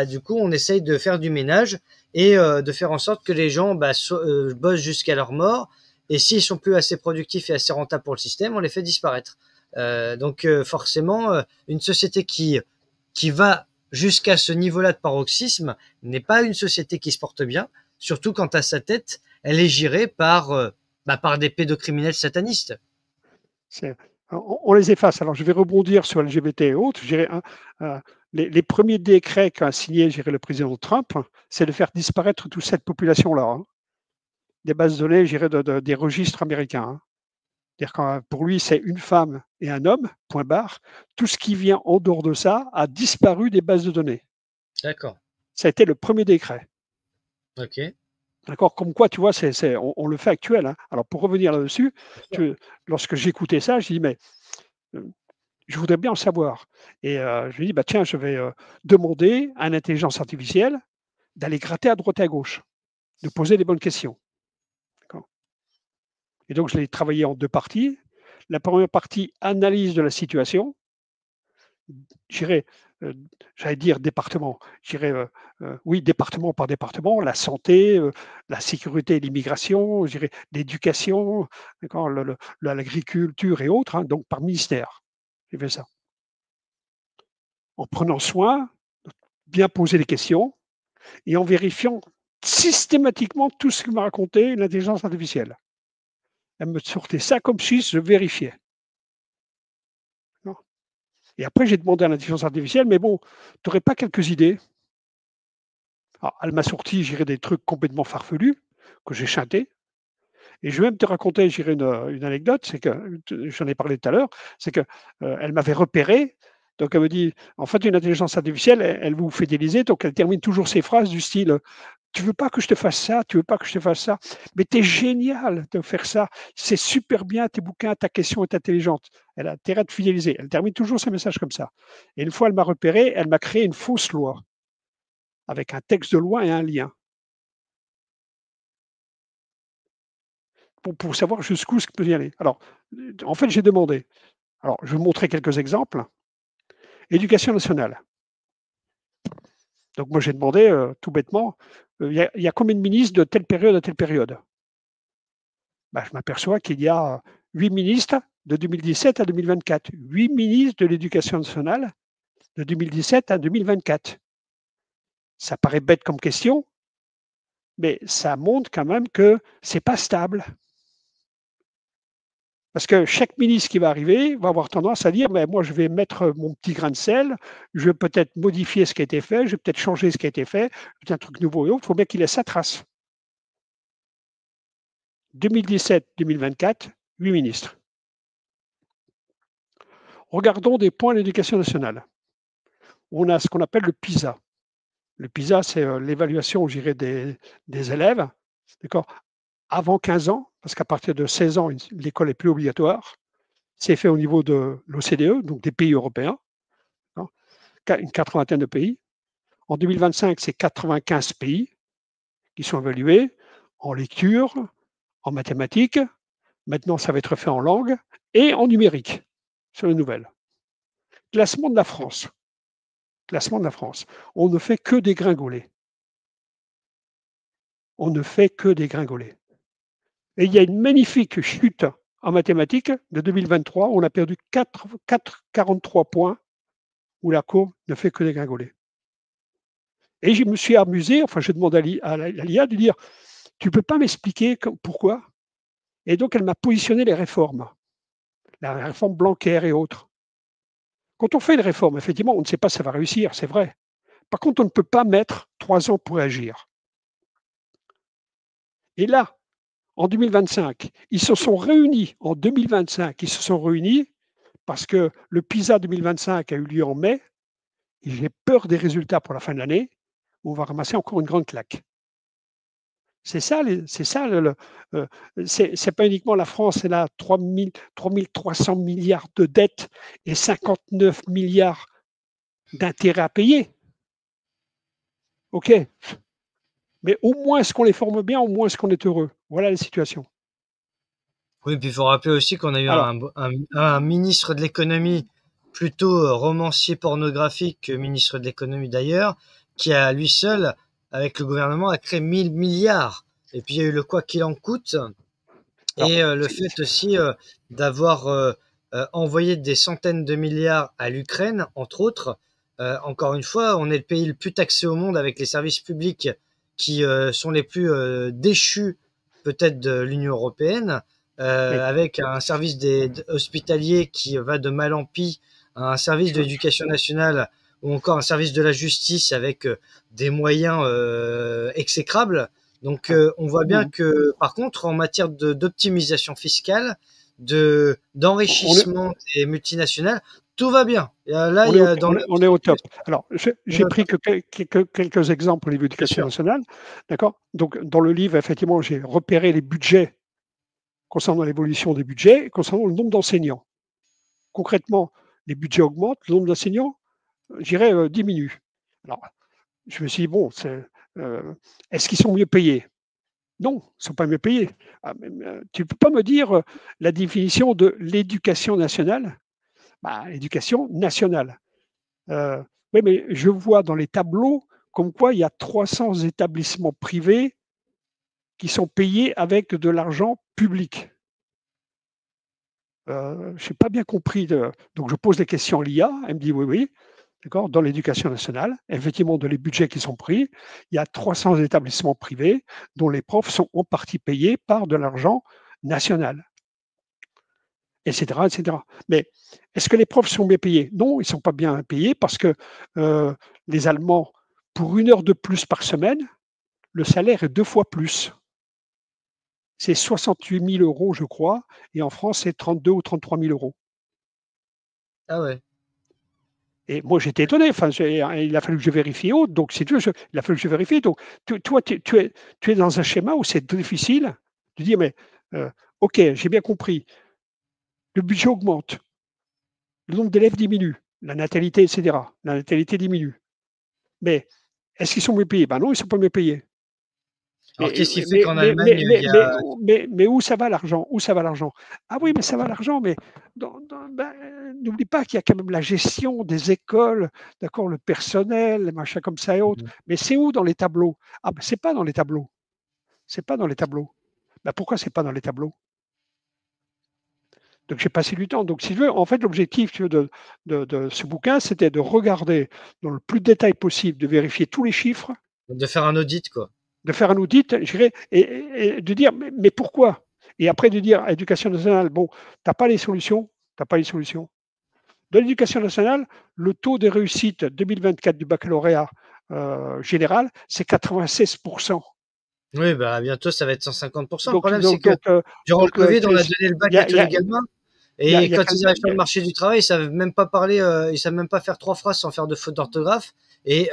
du coup, on essaye de faire du ménage et de faire en sorte que les gens bossent jusqu'à leur mort. Et s'ils sont plus assez productifs et assez rentables pour le système, on les fait disparaître. Donc forcément, une société qui va jusqu'à ce niveau-là de paroxysme n'est pas une société qui se porte bien, surtout quand à sa tête, elle est gérée par des pédocriminels satanistes. On les efface. Alors, je vais rebondir sur LGBT et autres. Les premiers décrets qu'a signé le président Trump, c'est de faire disparaître toute cette population-là, hein, des bases de données, des registres américains, hein. C'est-à-dire que pour lui, c'est une femme et un homme, point barre. Tout ce qui vient en dehors de ça a disparu des bases de données. D'accord. Ça a été le premier décret. Ok. D'accord. Comme quoi, tu vois, on le fait actuel, hein. Alors, pour revenir là-dessus, lorsque j'écoutais ça, je dis, mais je voudrais bien le savoir. Et je lui dis, bah, tiens, je vais demander à l'intelligence artificielle d'aller gratter à droite et à gauche, de poser les bonnes questions. D'accord. Et donc, je l'ai travaillé en deux parties. La première partie, analyse de la situation. j'irais, j'allais dire département, j'irais, oui, département par département, la santé, la sécurité et l'immigration, je dirais l'éducation, d'accord, l'agriculture et autres, hein, donc par ministère. J'ai fait ça. En prenant soin, de bien poser les questions et en vérifiant systématiquement tout ce que m'a raconté l'intelligence artificielle. Elle me sortait ça comme si je vérifiais. Non. Et après, j'ai demandé à l'intelligence artificielle, mais bon, tu n'aurais pas quelques idées? Alors, elle m'a sorti, j'irais des trucs complètement farfelus que j'ai chantés. Et je vais même te raconter, j'irais une anecdote, c'est que j'en ai parlé tout à l'heure, c'est que elle m'avait repéré. Donc elle me dit, en fait, une intelligence artificielle, elle vous fidéliser, donc elle termine toujours ses phrases du style, tu veux pas que je te fasse ça, tu veux pas que je te fasse ça, mais tu es génial de faire ça, c'est super bien tes bouquins, ta question est intelligente. Elle a intérêt de fidéliser. Elle termine toujours ses messages comme ça. Et une fois elle m'a repéré, elle m'a créé une fausse loi avec un texte de loi et un lien pour savoir jusqu'où ce peut y aller. Alors, en fait, j'ai demandé. Alors, je vais vous montrer quelques exemples. Éducation nationale. Donc, moi, j'ai demandé tout bêtement, il y a combien de ministres de telle période à telle période? Bah, je m'aperçois qu'il y a 8 ministres de 2017 à 2024. 8 ministres de l'Éducation nationale de 2017 à 2024. Ça paraît bête comme question, mais ça montre quand même que c'est pas stable. Parce que chaque ministre qui va arriver va avoir tendance à dire: «Mais moi, je vais mettre mon petit grain de sel, je vais peut-être modifier ce qui a été fait, je vais peut-être changer ce qui a été fait, peut-être un truc nouveau et autre». Il faut bien qu'il laisse sa trace. 2017-2024, 8 ministres. Regardons des points de l'éducation nationale. On a ce qu'on appelle le PISA. Le PISA, c'est l'évaluation, je dirais, des élèves, d'accord, avant 15 ans, parce qu'à partir de 16 ans, l'école n'est plus obligatoire. C'est fait au niveau de l'OCDE, donc des pays européens, hein, une 80aine de pays. En 2025, c'est 95 pays qui sont évalués en lecture, en mathématiques. Maintenant, ça va être fait en langue et en numérique sur les nouvelles. Classement de la France. Classement de la France. On ne fait que dégringoler. On ne fait que dégringoler. Et il y a une magnifique chute en mathématiques de 2023. On a perdu 43 points où la courbe ne fait que dégringoler. Et je me suis amusé, enfin, je demande à l'IA de dire, tu ne peux pas m'expliquer pourquoi? Et donc, elle m'a positionné les réformes, la réforme Blanquer et autres. Quand on fait une réforme, effectivement, on ne sait pas si ça va réussir, c'est vrai. Par contre, on ne peut pas mettre 3 ans pour agir. Et là, en 2025, ils se sont réunis, en 2025, ils se sont réunis parce que le PISA 2025 a eu lieu en mai. Et j'ai peur des résultats pour la fin de l'année. On va ramasser encore une grande claque. C'est ça, c'est pas uniquement la France, elle a 3 300 milliards de dettes et 59 milliards d'intérêts à payer. OK, mais au moins est-ce qu'on les forme bien, au moins est-ce qu'on est heureux? Voilà la situation. Oui, puis il faut rappeler aussi qu'on a eu Alors, un ministre de l'économie plutôt romancier pornographique que ministre de l'économie d'ailleurs, qui à lui seul, avec le gouvernement, a créé 1000 milliards. Et puis il y a eu le quoi qu'il en coûte, et le fait aussi d'avoir envoyé des centaines de milliards à l'Ukraine, entre autres. Encore une fois, on est le pays le plus taxé au monde avec les services publics qui sont les plus déchus peut-être de l'Union européenne, avec un service hospitalier qui va de mal en pis, un service de l'éducation nationale ou encore un service de la justice avec des moyens exécrables. Donc on voit bien que par contre en matière d'optimisation fiscale, d'enrichissement des multinationales, tout va bien. Là, on est au top. Alors, j'ai pris que quelques exemples au niveau de l'éducation nationale. D'accord. Donc, dans le livre, effectivement, j'ai repéré les budgets concernant l'évolution des budgets et concernant le nombre d'enseignants. Concrètement, les budgets augmentent, le nombre d'enseignants, j'irais, diminue. Alors, je me suis dit, bon, est-ce qu'ils sont mieux payés? Non, ils ne sont pas mieux payés. Tu ne peux pas me dire la définition de l'éducation nationale? L'éducation nationale. Oui, mais je vois dans les tableaux comme quoi il y a 300 établissements privés qui sont payés avec de l'argent public. Je n'ai pas bien compris donc je pose les questions à l'IA, elle me dit: «Oui, oui, d'accord, dans l'éducation nationale, effectivement, dans les budgets qui sont pris, il y a 300 établissements privés dont les profs sont en partie payés par de l'argent national» et cetera et cetera. Mais est-ce que les profs sont bien payés? Non, ils ne sont pas bien payés parce que, heu, les Allemands, pour 1 heure de plus par semaine, le salaire est 2 fois plus. C'est 68 000 € je crois et en France, c'est 32 ou 33 000 €. Ah ouais. Et moi, j'étais étonné, enfin, il a fallu que je vérifie autre, donc si tu veux, il a fallu que je vérifie. Donc, toi, tu es dans un schéma où c'est difficile de dire, mais OK, j'ai bien compris, le budget augmente, le nombre d'élèves diminue, la natalité, etc. La natalité diminue. Mais est-ce qu'ils sont mieux payés? Ben non, ils ne sont pas mieux payés. Alors Mais qu'est-ce qui fait qu'en Allemagne, il y a... mais où ça va l'argent? Où ça va l'argent? Ah oui, mais ça va l'argent, mais n'oublie pas qu'il y a quand même la gestion des écoles, d'accord, le personnel, les machins comme ça et autres. Mmh. Mais c'est où dans les tableaux? Ah ben, c'est pas dans les tableaux. C'est pas dans les tableaux. Ben, pourquoi c'est pas dans les tableaux? Donc j'ai passé du temps. Donc si tu veux, en fait, l'objectif, tu veux, de ce bouquin, c'était de regarder dans le plus de détail possible, de vérifier tous les chiffres, De faire un audit, quoi. de faire un audit, je dirais, et de dire mais pourquoi? Et après de dire à l'éducation nationale, bon, tu as pas les solutions, tu as pas les solutions. Dans l'éducation nationale, le taux de réussite 2024 du baccalauréat général, c'est 96. Oui, bah, bientôt, ça va être 150%. Le Donc, problème, c'est donc, que donc, durant le donc Covid, on tu a sais, donné le bac il y à a, il tous y les a, gamins. il y a, Et il y a quand quand ils même, arrivent sur le marché du travail, ils savent même pas parler, ils savent même pas faire 3 phrases sans faire de faute d'orthographe. Et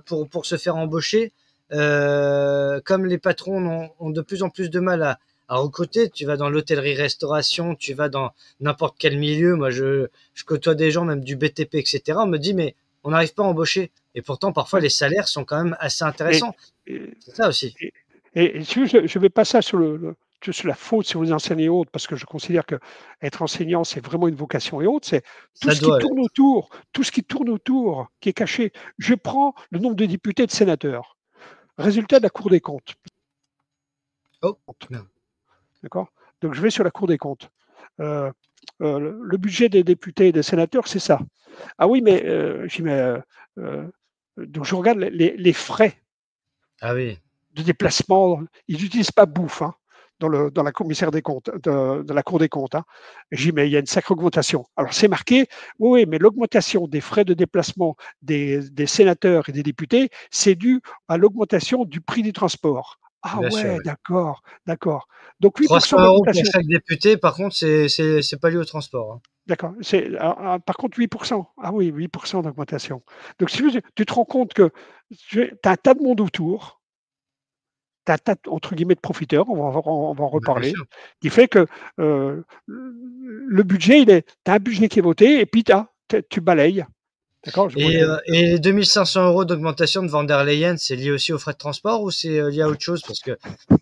pour se faire embaucher, comme les patrons ont de plus en plus de mal à recruter, tu vas dans l'hôtellerie-restauration, tu vas dans n'importe quel milieu. Moi, je côtoie des gens, même du BTP, etc. On me dit, mais on n'arrive pas à embaucher. Et pourtant, parfois, ouais. les salaires sont quand même assez Et, intéressants. et, C'est ça aussi. et si je ne mets pas ça sur la faute sur les enseignants et autres, parce que je considère que être enseignant, c'est vraiment une vocation et autres, c'est tout Ça ce qui doit tourne l'être. autour, tout ce qui tourne autour, qui est caché. Je prends le nombre de députés et de sénateurs. Résultat de la Cour des comptes. Oh, merde. D'accord. Donc je vais sur la Cour des comptes. Euh, le budget des députés et des sénateurs, c'est ça. Ah oui, mais euh, donc je regarde les frais Ah oui. de déplacement. Ils n'utilisent pas bouffe hein, dans la commissaire des comptes, de la Cour des comptes. Hein. J'ai dit, mais il y a une sacrée augmentation. Alors c'est marqué, oui, oui, mais l'augmentation des frais de déplacement des sénateurs et des députés, c'est dû à l'augmentation du prix du transport. Ah Bien sûr, ouais, oui. d'accord, d'accord. Donc 300 8% € pour d'augmentation. chaque député, par contre, c'est pas lié au transport, hein. D'accord. Par contre 8%. Ah oui, 8% d'augmentation. Donc si tu te rends compte que tu as un tas de monde autour, tu as un tas entre guillemets de profiteurs, on va en Bah, bien reparler, sûr. qui fait que le budget, tu as un budget qui est voté et puis tu balayes. D'accord? Et les 2500 € d'augmentation de Van der Leyen, c'est lié aussi aux frais de transport ou c'est lié à autre chose? Parce que,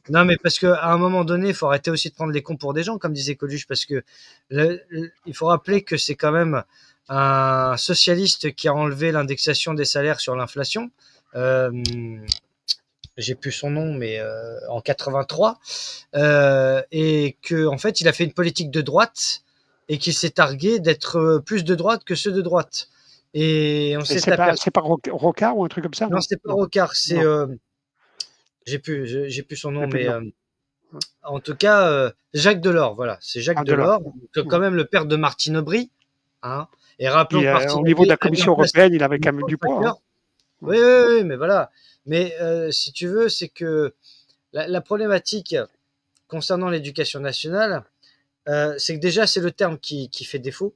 non, mais parce qu'à un moment donné, il faut arrêter aussi de prendre les cons pour des gens, comme disait Coluche, parce que il faut rappeler que c'est quand même un socialiste qui a enlevé l'indexation des salaires sur l'inflation. Euh, j'ai plus son nom, mais en 83, et que en fait, il a fait une politique de droite et qu'il s'est targué d'être plus de droite que ceux de droite. Et on s'est aperçu. C'est pas Rocard ou un truc comme ça, Non, non? c'était pas Non, Rocard, c'est non, j'ai plus son j'ai nom, plus le mais nom. en tout cas, Jacques Delors, voilà, c'est Jacques Ah, de là. Delors, quand même le père de Martine Aubry, hein. Et rappelons Puis, que Martine au niveau de Aubry la a mis en Commission place européenne, il avait les quand même du poids. Hein. 35 heures. Oui, oui, oui, mais voilà. Mais si tu veux, c'est que la problématique concernant l'éducation nationale, c'est que déjà, c'est le terme qui fait défaut.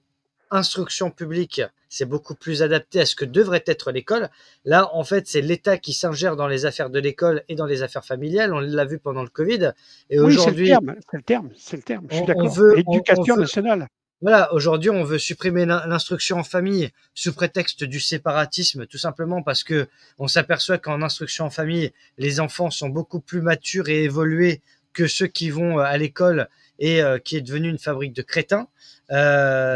Instruction publique, c'est beaucoup plus adapté à ce que devrait être l'école. Là, en fait, c'est l'État qui s'ingère dans les affaires de l'école et dans les affaires familiales. On l'a vu pendant le Covid. Et Oui, c'est le aujourd'hui, terme, c'est le terme, c'est le terme, je suis on d'accord. veut, on Éducation veut, nationale. voilà, aujourd'hui, on veut supprimer l'instruction en famille sous prétexte du séparatisme, tout simplement parce que on s'aperçoit qu'en instruction en famille, les enfants sont beaucoup plus matures et évolués que ceux qui vont à l'école et qui est devenue une fabrique de crétins.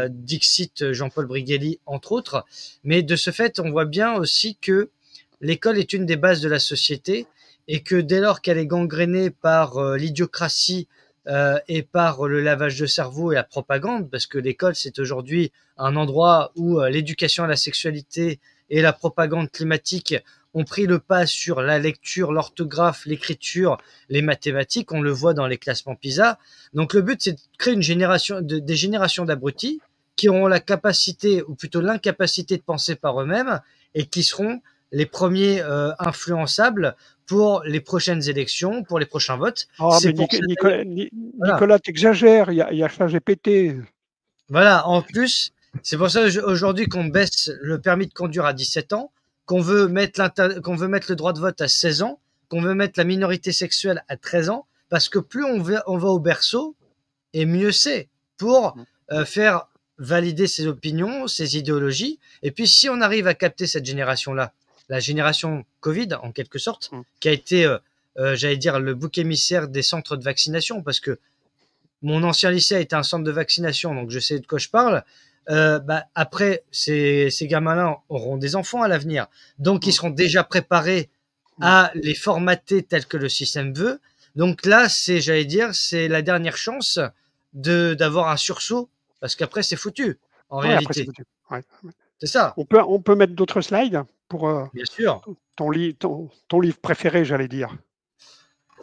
Dixit Jean-Paul Brigelli, entre autres. Mais de ce fait, on voit bien aussi que l'école est une des bases de la société et que dès lors qu'elle est gangrénée par l'idiocratie et par le lavage de cerveau et la propagande, parce que l'école, c'est aujourd'hui un endroit où l'éducation à la sexualité et la propagande climatique ont pris le pas sur la lecture, l'orthographe, l'écriture, les mathématiques. On le voit dans les classements PISA. Donc le but, c'est de créer une génération, des générations d'abrutis qui auront la capacité, ou plutôt l'incapacité de penser par eux-mêmes et qui seront les premiers influençables pour les prochaines élections, pour les prochains votes. Ah, C'est mais pour ça, voilà. Nicolas, t'exagères, il y a ChatGPT. Voilà, en plus, c'est pour ça aujourd'hui qu'on baisse le permis de conduire à 17 ans, qu'on veut mettre le droit de vote à 16 ans, qu'on veut mettre la minorité sexuelle à 13 ans, parce que plus on va au berceau, et mieux c'est pour faire valider ses opinions, ses idéologies. Et puis si on arrive à capter cette génération-là, la génération Covid en quelque sorte, qui a été, j'allais dire, le bouc émissaire des centres de vaccination, parce que mon ancien lycée a été un centre de vaccination, donc je sais de quoi je parle. Après, ces gamins-là auront des enfants à l'avenir, donc ils seront déjà préparés à les formater tel que le système veut. Donc là, j'allais dire, c'est la dernière chance d'avoir un sursaut, parce qu'après, c'est foutu, en Ouais, après, c'est réalité. foutu. Ouais. C'est ça, On peut mettre d'autres slides pour bien sûr. ton livre préféré, j'allais dire.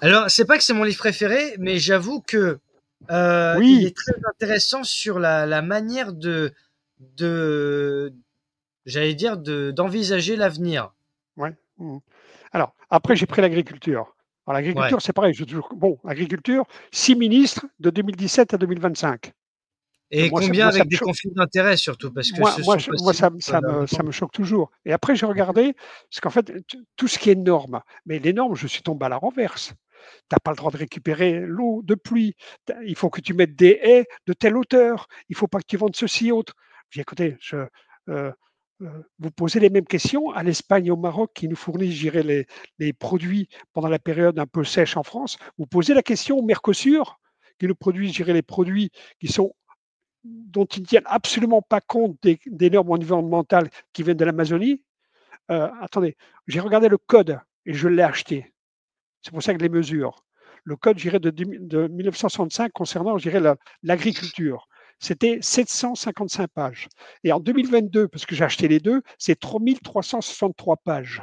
Alors, c'est pas que c'est mon livre préféré, mais j'avoue que il Oui, est très intéressant sur la manière j'allais dire, d'envisager l'avenir. ouais. Alors, après, j'ai pris l'agriculture. Alors, Ouais. l'agriculture, c'est pareil. Bon, agriculture, 6 ministres de 2017 à 2025. Et Moi, combien ça avec me des choque. conflits d'intérêts surtout, parce que ce sont Moi, possibles ça me choque toujours. Et après, j'ai regardé, parce qu'en fait, tout ce qui est normes, mais les normes, je suis tombé à la renverse. Tu n'as pas le droit de récupérer l'eau de pluie. Il faut que tu mettes des haies de telle hauteur. Il ne faut pas que tu vendes ceci autre. J'ai écoutez, euh, vous posez les mêmes questions à l'Espagne et au Maroc qui nous fournissent, je dirais, les produits pendant la période un peu sèche en France. Vous posez la question au Mercosur qui nous produit, je dirais, les produits qui sont dont ils ne tiennent absolument pas compte des normes environnementales qui viennent de l'Amazonie. Attendez, j'ai regardé le code et je l'ai acheté. C'est pour ça que les mesures. Le code, j'irais de 1965 concernant, je dirais, l'agriculture. C'était 755 pages. Et en 2022, parce que j'ai acheté les deux, c'est 3363 pages.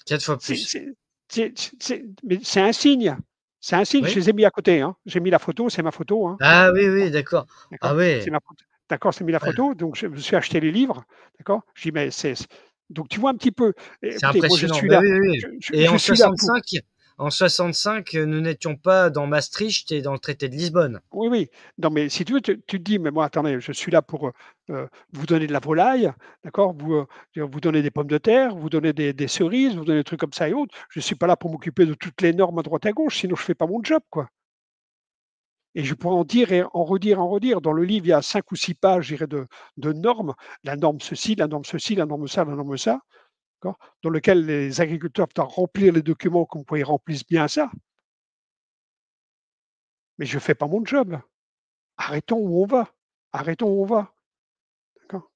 4 fois C'est, plus. c'est, mais c'est un signe. C'est un signe. Je Oui. les ai mis à côté. Hein. J'ai mis la photo, c'est ma photo. Hein. Ah oui, oui, d'accord. Ah D'accord. C'est ouais. ma photo. D'accord, c'est mis la Ouais. photo. Donc, je me suis acheté les livres. D'accord. J'ai dit, mais donc, tu vois un petit peu. C'est Écoutez, moi, je impressionnant. suis Ben là. oui, oui, oui. Et Je suis là pour. En 65, nous n'étions pas dans Maastricht et dans le traité de Lisbonne. Oui, oui. Non, mais si tu veux, tu te dis, mais moi, attendez, je suis là pour vous donner de la volaille, d'accord, vous donner des pommes de terre, vous donner des cerises, vous donner des trucs comme ça et autres. Je ne suis pas là pour m'occuper de toutes les normes à droite à gauche, sinon je ne fais pas mon job, quoi. Et je pourrais en dire et en redire, en redire. Dans le livre, il y a 5 ou 6 pages, je dirais, de normes. La norme ceci, la norme ceci, la norme ça, la norme ça, d'accord, dans lequel les agriculteurs doivent remplir les documents comme quoi ils remplissent bien ça. Mais je ne fais pas mon job. Arrêtons où on va. Arrêtons où on va. D'accord.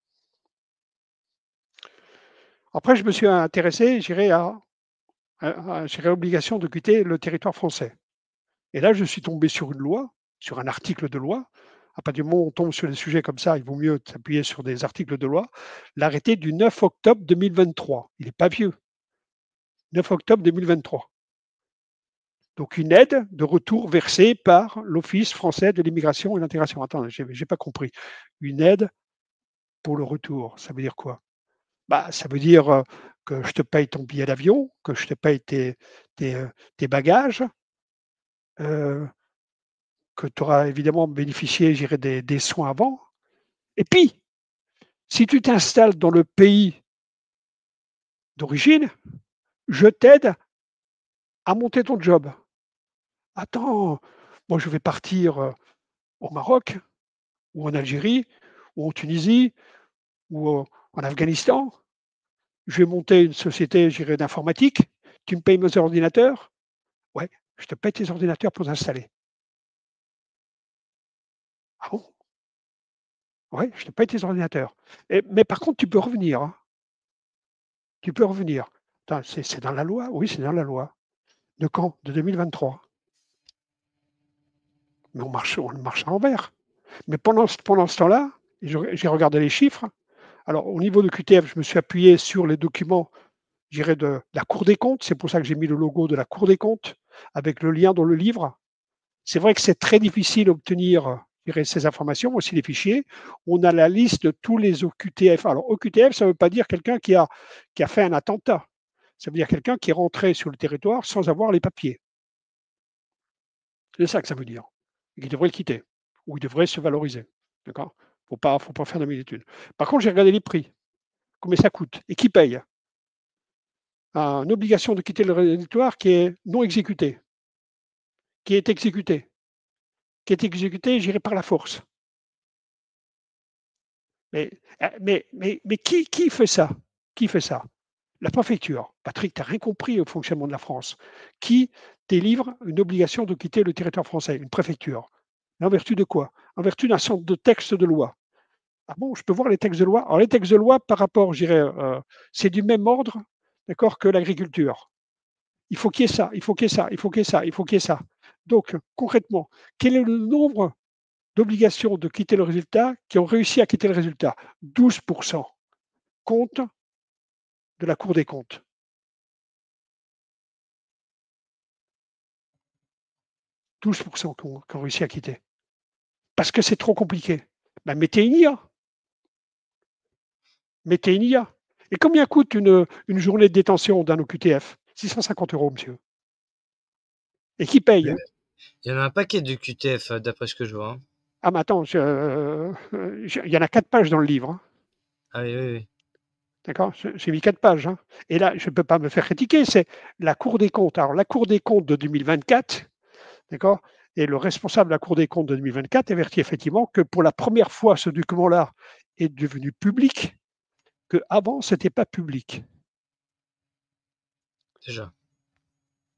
Après, je me suis intéressé, j'irai j'irai obligation de quitter le territoire français. Et là, je suis tombé sur une loi, sur un article de loi. À partir du moment où on tombe sur des sujets comme ça, il vaut mieux s'appuyer sur des articles de loi. L'arrêté du 9 octobre 2023. Il n'est pas vieux. 9 octobre 2023. Donc une aide de retour versée par l'Office français de l'immigration et de l'intégration. Attends, j'ai pas compris. Une aide pour le retour, ça veut dire quoi? Bah, ça veut dire que je te paye ton billet d'avion, que je te paye tes bagages, euh, que tu auras évidemment bénéficié, j'irai des soins avant. Et puis, si tu t'installes dans le pays d'origine, je t'aide à monter ton job. Attends, moi je vais partir au Maroc, ou en Algérie, ou en Tunisie, ou en Afghanistan. Je vais monter une société, j'irai d'informatique. Tu me payes mes ordinateurs? Ouais, je te paye tes ordinateurs pour t'installer. Ah bon? Ouais, je n'ai pas été sur ordinateur. Mais par contre, tu peux revenir, hein. Tu peux revenir. Attends, c'est dans la loi? Oui, c'est dans la loi. De quand? De 2023. Mais on marche à l'envers. Mais pendant ce temps-là, j'ai regardé les chiffres. Alors au niveau de QTF, je me suis appuyé sur les documents, je dirais de la Cour des comptes. C'est pour ça que j'ai mis le logo de la Cour des comptes avec le lien dans le livre. C'est vrai que c'est très difficile d'obtenir, je dirais, ces informations, aussi les fichiers. On a la liste de tous les OQTF. Alors OQTF, ça ne veut pas dire quelqu'un qui a fait un attentat. Ça veut dire quelqu'un qui est rentré sur le territoire sans avoir les papiers. C'est ça que ça veut dire. Et qui devrait le quitter, ou il devrait se valoriser. D'accord? Faut pas faire de mille études. Par contre, j'ai regardé les prix, combien ça coûte et qui paye. Une obligation de quitter le territoire qui est non exécutée, qui est exécutée, j'irai par la force. Mais qui fait ça? Qui fait ça? La préfecture. Patrick, tu n'as rien compris au fonctionnement de la France. Qui délivre une obligation de quitter le territoire français? Une préfecture. En vertu de quoi? En vertu d'un centre de texte de loi. Ah bon, je peux voir les textes de loi? Alors les textes de loi par rapport, je dirais, c'est du même ordre, d'accord, que l'agriculture. Il faut qu'il y ait ça, il faut qu'il y ait ça, il faut qu'il y ait ça, il faut qu'il y ait ça. Donc concrètement, quel est le nombre d'obligations de quitter le résultat qui ont réussi à quitter le résultat? 12%. Compte de la Cour des comptes. 12% qui ont réussi à quitter. Parce que c'est trop compliqué. Ben, mettez une IA. Mettez une IA. Et combien coûte une journée de détention d'un OQTF? 650 euros, monsieur. Et qui paye? Il y en a un paquet de QTF, d'après ce que je vois, hein. Ah, mais attends, il y en a 4 pages dans le livre, hein. Ah oui, oui, oui. D'accord? J'ai mis 4 pages, hein. Et là, je ne peux pas me faire critiquer, c'est la Cour des comptes. Alors, la Cour des comptes de 2024, d'accord? Et le responsable de la Cour des comptes de 2024 avertit effectivement que pour la première fois, ce document-là est devenu public, qu'avant, ce n'était pas public. Déjà.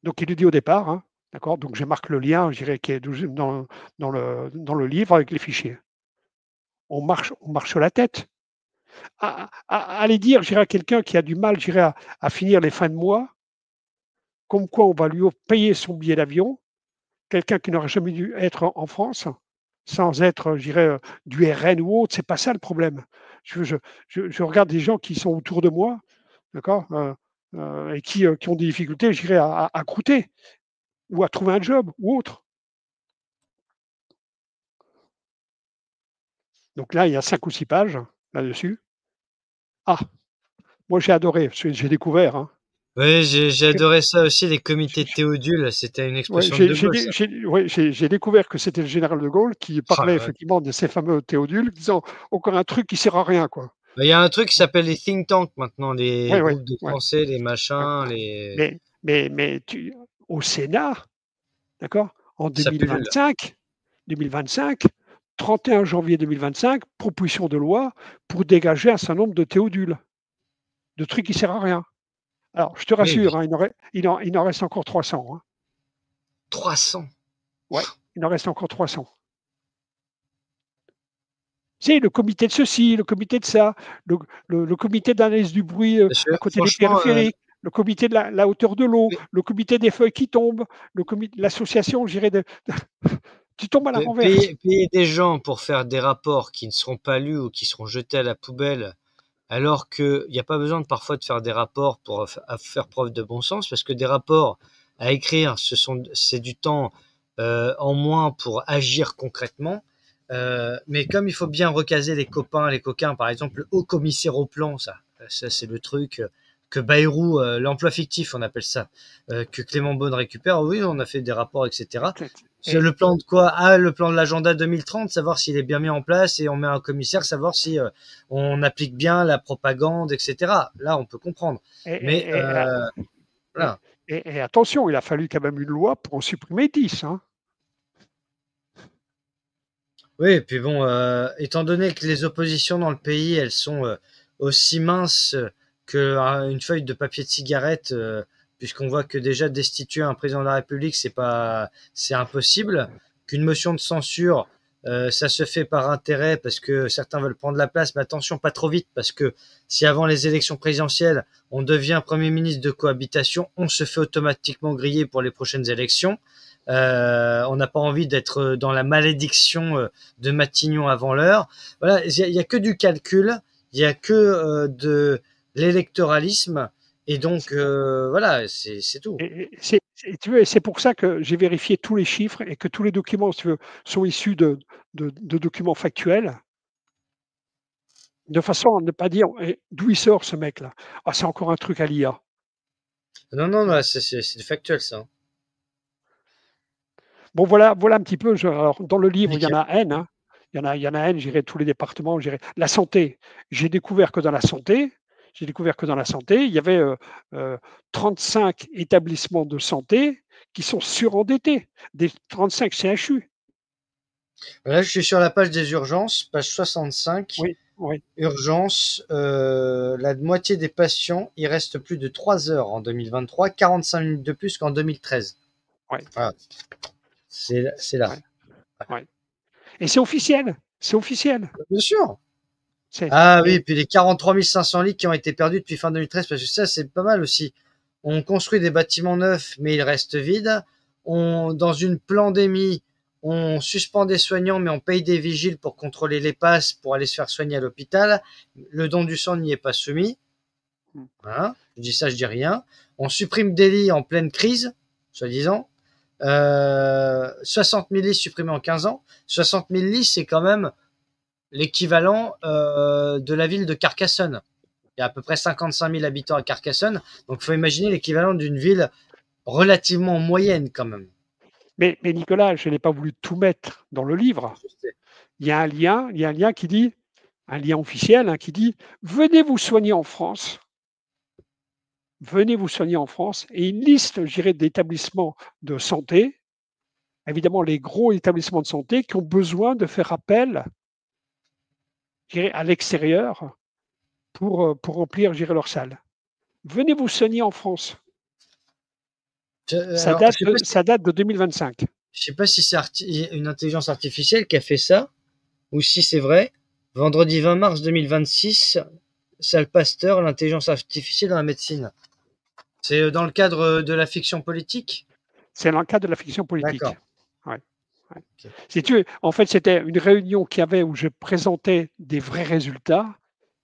Donc, il le dit au départ, hein, d'accord? Donc, je marque le lien, je dirais, qui est dans le livre avec les fichiers. On marche sur la tête. Aller dire, je dirais, à quelqu'un qui a du mal, je dirais, à finir les fins de mois, comme quoi on va lui payer son billet d'avion, quelqu'un qui n'aurait jamais dû être en France, sans être, je dirais, du RN ou autre, c'est pas ça le problème. Je regarde des gens qui sont autour de moi, d'accord, et qui ont des difficultés, je dirais, à croûter ou à trouver un job ou autre. Donc là, il y a 5 ou 6 pages là-dessus. Ah, moi j'ai adoré, j'ai découvert, hein. Oui, j'ai adoré ça aussi, les comités Théodule, c'était une Ouais, expression de De Gaulle, ça. j'ai découvert que c'était le général de Gaulle qui Oh parlait la vache. effectivement de ces fameux théodules, disant encore un truc qui sert à rien, quoi. Bah, il y a un truc qui s'appelle les think tanks maintenant, les Ouais, ouais, groupes de ouais, pensée, les ouais. machins, les Mais au Sénat, d'accord, en ça pullule. 2025, 31 janvier 2025, proposition de loi pour dégager un certain nombre de théodules, de trucs qui servent à rien. Alors, je te Oui, mais rassure, hein, il en reste encore 300, hein. 300. Ouais, il en reste encore 300. C'est le comité de ceci, le comité de ça, le comité d'analyse du bruit Parce que à côté des franchement, périphériques, le comité de la hauteur de l'eau, pa le comité des feuilles qui tombent, l'association, je dirais, tu tombes à la renverse. payer des gens pour faire des rapports qui ne seront pas lus ou qui seront jetés à la poubelle, alors qu'il n'y a pas besoin parfois de faire des rapports pour faire preuve de bon sens, parce que des rapports à écrire, c'est du temps en moins pour agir concrètement. Mais comme il faut bien recaser les copains, les coquins, par exemple, le haut commissaire au plan, ça c'est le truc que Bayrou, l'emploi fictif, on appelle ça, que Clément Beaune récupère. Oui, on a fait des rapports, etc. C'est Et, le plan de quoi? Ah, le plan de l'agenda 2030, savoir s'il est bien mis en place, et on met un commissaire, savoir si on applique bien la propagande, etc. Là, on peut comprendre. et, Mais et, et, et- voilà. et attention, il a fallu quand même une loi pour en supprimer 10, hein. Oui, et puis bon, étant donné que les oppositions dans le pays, elles sont aussi minces qu'une feuille de papier de cigarette, puisqu'on voit que déjà destituer un président de la République, c'est impossible, qu'une motion de censure, Ça se fait par intérêt parce que certains veulent prendre la place, mais attention, pas trop vite, parce que si avant les élections présidentielles, on devient Premier ministre de cohabitation, on se fait automatiquement griller pour les prochaines élections. On n'a pas envie d'être dans la malédiction de Matignon avant l'heure. Voilà, il y a que du calcul, il y a que de l'électoralisme, et donc voilà, c'est tout. Tu veux, c'est pour ça que j'ai vérifié tous les chiffres et que tous les documents, si tu veux, sont issus de documents factuels, de façon à ne pas dire d'où il sort ce mec-là. Ah, c'est encore un truc à l'IA. Non, non, non, c'est factuel ça. Bon, voilà un petit peu. Alors, dans le livre, il y en Nickel. a N. Hein. Il y en a N, j'irai tous les départements, j'irai. La santé, j'ai découvert que dans la santé, il y avait 35 établissements de santé qui sont surendettés, des 35 CHU. Là, je suis sur la page des urgences, page 65. Oui, oui. Urgence, la moitié des patients, il reste plus de 3 heures en 2023, 45 minutes de plus qu'en 2013. Ouais. Voilà. C'est là. Ouais. Ouais. Et c'est officiel. C'est officiel. Bien sûr. C'est- Ah et- oui, puis les 43 500 lits qui ont été perdus depuis fin 2013, parce que ça, c'est pas mal aussi. On construit des bâtiments neufs, mais ils restent vides. Dans une pandémie, on suspend des soignants, mais on paye des vigiles pour contrôler les passes, pour aller se faire soigner à l'hôpital. Le don du sang n'y est pas soumis. Voilà. Je dis ça, je dis rien. On supprime des lits en pleine crise, soi-disant. 60 000 lits supprimés en 15 ans. 60 000 lits, c'est quand même l'équivalent de la ville de Carcassonne. Il y a à peu près 55 000 habitants à Carcassonne. Donc, il faut imaginer l'équivalent d'une ville relativement moyenne quand même. mais Nicolas, je n'ai pas voulu tout mettre dans le livre. Il y a un lien qui dit, un lien officiel hein, qui dit, venez vous soigner en France. Venez vous soigner en France. Et une liste, je dirais, d'établissements de santé, évidemment les gros établissements de santé qui ont besoin de faire appel je dirais, à l'extérieur pour remplir je dirais, leur salle. Venez vous soigner en France. Ça Alors, date de 2025. je sais pas si c'est une intelligence artificielle qui a fait ça ou si c'est vrai. Vendredi 20 mars 2026, Salle Pasteur, l'intelligence artificielle dans la médecine. C'est dans le cadre de la fiction politique? C'est dans le cadre de la fiction politique. D'accord. Ouais. Ouais. Okay. Si tu veux, en fait, c'était une réunion qu'il y avait où je présentais des vrais résultats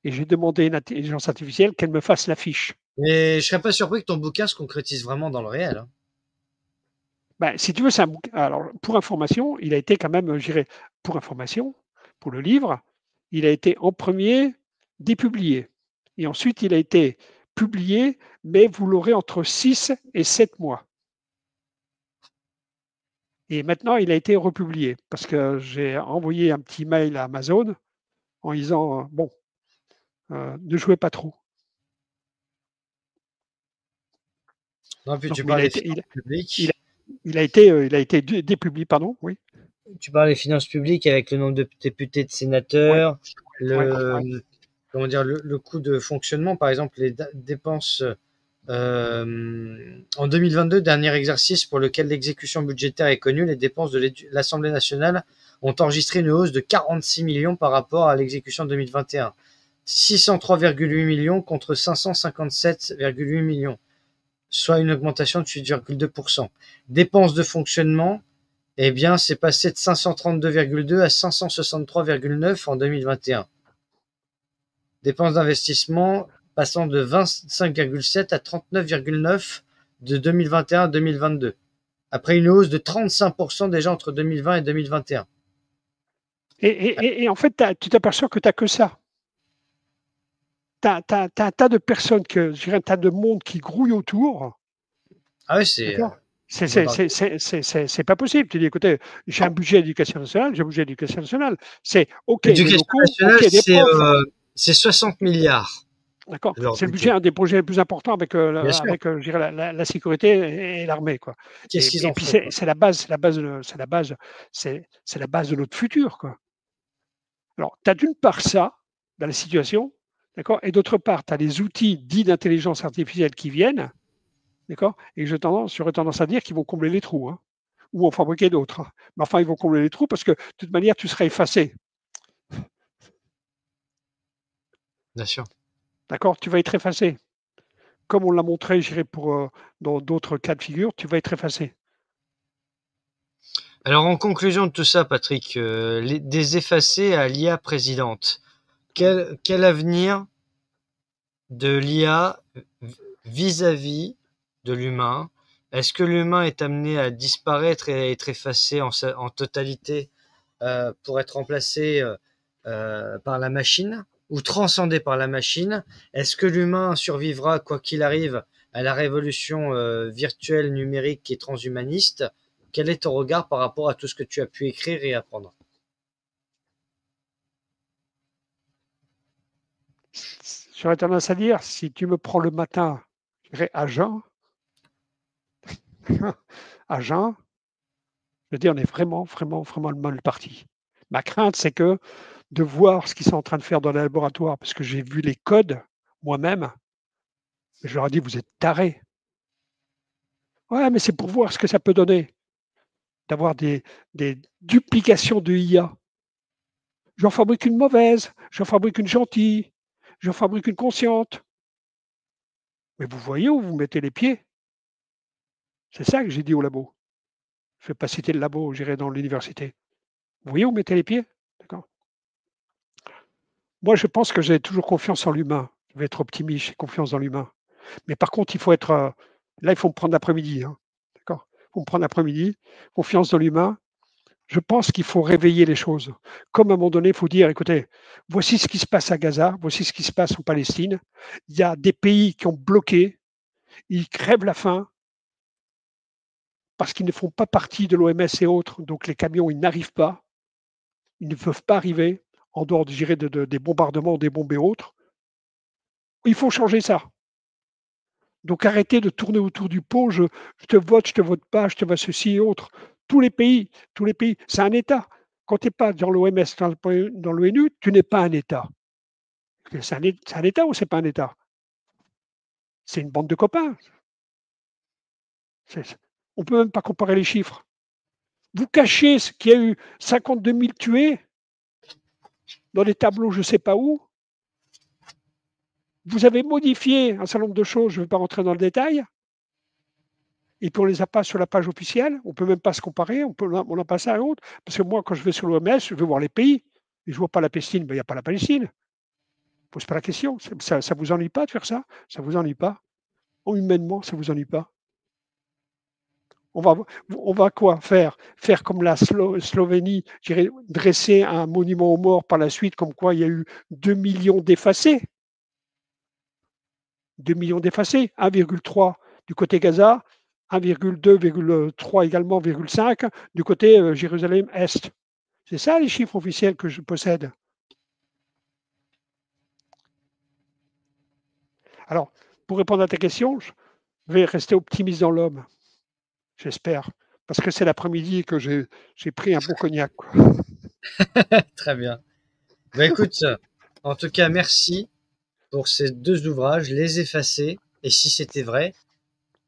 et j'ai demandé à une intelligence artificielle qu'elle me fasse l'affiche. Mais je serais pas surpris que ton bouquin se concrétise vraiment dans le réel. Hein. Ben, si tu veux, c'est un bouquin. Alors, pour information, il a été quand même, je dirais, pour information, pour le livre, il a été en premier dépublié. Et ensuite, il a été publié, mais vous l'aurez entre 6 et 7 mois. Et maintenant, il a été republié parce que j'ai envoyé un petit mail à Amazon en disant bon, ne jouez pas trop. Non, puis donc, tu parles des finances publiques. Il a été dépublié, pardon, oui. Tu parles des finances publiques avec le nombre de députés, de sénateurs, comment dire, le coût de fonctionnement, par exemple, les dépenses. En 2022, dernier exercice pour lequel l'exécution budgétaire est connue, les dépenses de l'Assemblée nationale ont enregistré une hausse de 46 millions par rapport à l'exécution 2021. 603,8 millions contre 557,8 millions, soit une augmentation de 8,2%. Dépenses de fonctionnement, eh bien, c'est passé de 532,2 à 563,9 en 2021. Dépenses d'investissement, passant de 25,7 à 39,9 de 2021 à 2022, après une hausse de 35% déjà entre 2020 et 2021. Et en fait, tu t'aperçois que tu n'as que ça. Tu as un tas de personnes, je dirais un tas de monde qui grouille autour. Ah oui, c'est pas possible. Tu dis, écoutez, j'ai un budget d'éducation nationale, C'est OK. L'éducation nationale, c'est 60 milliards. D'accord. C'est le budget, un des projets les plus importants avec je dirais, la sécurité et l'armée, quoi. Qu'est-ce qu'ils en font? C'est la base de notre futur, quoi. Alors, tu as d'une part ça, dans la situation, d'accord, et d'autre part, tu as les outils dits d'intelligence artificielle qui viennent, d'accord, et j'aurais tendance à dire qu'ils vont combler les trous, hein, ou en fabriquer d'autres, hein. Mais enfin, ils vont combler les trous parce que de toute manière, tu seras effacé. Bien sûr. D'accord? Tu vas être effacé. Comme on l'a montré, je dirais, dans d'autres cas de figure, tu vas être effacé. Alors en conclusion de tout ça, Patrick, des effacés à l'IA présidente, quel avenir de l'IA vis-à-vis de l'humain? Est-ce que l'humain est amené à disparaître et à être effacé en totalité pour être remplacé par la machine ou transcendé par la machine? Est-ce que l'humain survivra, quoi qu'il arrive, à la révolution virtuelle, numérique et transhumaniste? Quel est ton regard par rapport à tout ce que tu as pu écrire et apprendre? J'aurais tendance à dire, si tu me prends le matin, je dirais à jeun, à jeun, je veux dire, on est vraiment, vraiment, vraiment mal parti. Ma crainte, c'est que de voir ce qu'ils sont en train de faire dans les laboratoires, parce que j'ai vu les codes moi-même, je leur ai dit, vous êtes tarés. Ouais, mais c'est pour voir ce que ça peut donner, d'avoir des duplications de IA. J'en fabrique une mauvaise, j'en fabrique une gentille, j'en fabrique une consciente. Mais vous voyez où vous mettez les pieds? C'est ça que j'ai dit au labo. Je ne vais pas citer le labo, j'irai dans l'université. Vous voyez où vous mettez les pieds? D'accord. Moi, je pense que j'ai toujours confiance en l'humain. Je vais être optimiste, j'ai confiance dans l'humain. Mais par contre, il faut être. Là, il faut me prendre l'après-midi, hein. D'accord? Il faut me prendre l'après-midi, confiance dans l'humain. Je pense qu'il faut réveiller les choses. Comme à un moment donné, il faut dire, écoutez, voici ce qui se passe à Gaza, voici ce qui se passe en Palestine. Il y a des pays qui ont bloqué, ils crèvent la faim parce qu'ils ne font pas partie de l'OMS et autres. Donc les camions, ils n'arrivent pas. Ils ne peuvent pas arriver en dehors, je dirais, des bombardements, des bombes et autres. Il faut changer ça. Donc arrêtez de tourner autour du pot, je te vote pas, je te vote ceci et autre. Tous les pays, c'est un État. Quand tu n'es pas dans l'OMS, dans l'ONU, tu n'es pas un État. C'est un État ou c'est pas un État? C'est une bande de copains. On ne peut même pas comparer les chiffres. Vous cachez qu'il y a eu 52 000 tués dans des tableaux je ne sais pas où. Vous avez modifié un certain nombre de choses, je ne vais pas rentrer dans le détail. Et puis on ne les a pas sur la page officielle, on ne peut même pas se comparer, on a passé à l'autre. Parce que moi, quand je vais sur l'OMS, je vais voir les pays, et je ne vois pas la Palestine, ben, il n'y a pas la Palestine. Ne pose pas la question. Ça ne vous ennuie pas de faire ça? Ça ne vous ennuie pas? Humainement, ça ne vous ennuie pas? On va quoi faire? Faire comme la Slovénie, dresser un monument aux morts par la suite, comme quoi il y a eu 2 millions d'effacés. 2 millions d'effacés, 1,3 du côté Gaza, 1,2,3 également, 5 du côté Jérusalem-Est. C'est ça les chiffres officiels que je possède. Alors, pour répondre à ta question, je vais rester optimiste dans l'homme, j'espère. Parce que c'est l'après-midi que j'ai pris un bon cognac, quoi. Très bien. Bah écoute, en tout cas, merci pour ces deux ouvrages, Les Effacés et Si c'était vrai.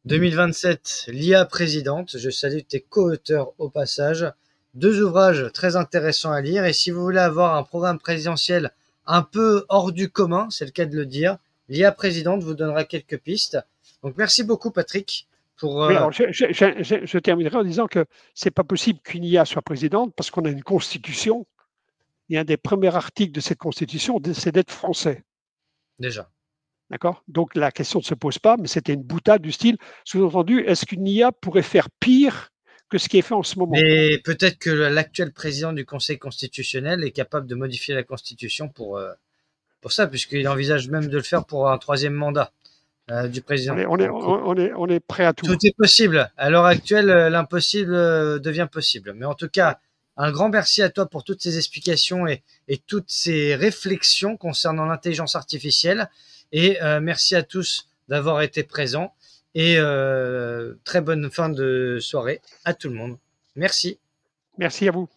2027, l'IA présidente. Je salue tes co-auteurs au passage. Deux ouvrages très intéressants à lire. Et si vous voulez avoir un programme présidentiel un peu hors du commun, c'est le cas de le dire, l'IA présidente vous donnera quelques pistes. Donc merci beaucoup Patrick pour... Oui, alors je terminerai en disant que c'est pas possible qu'une IA soit présidente parce qu'on a une constitution. Et un des premiers articles de cette constitution, c'est d'être français. déjà. D'accord? Donc la question ne se pose pas, mais c'était une boutade du style, sous-entendu, est-ce qu'une IA pourrait faire pire que ce qui est fait en ce moment? Mais peut-être que l'actuel président du Conseil constitutionnel est capable de modifier la Constitution pour ça, puisqu'il envisage même de le faire pour un troisième mandat du président. On est prêt à tout. Tout est possible. À l'heure actuelle, l'impossible devient possible. Mais en tout cas, un grand merci à toi pour toutes ces explications et toutes ces réflexions concernant l'intelligence artificielle. Et merci à tous d'avoir été présents. Et très bonne fin de soirée à tout le monde. Merci. Merci à vous.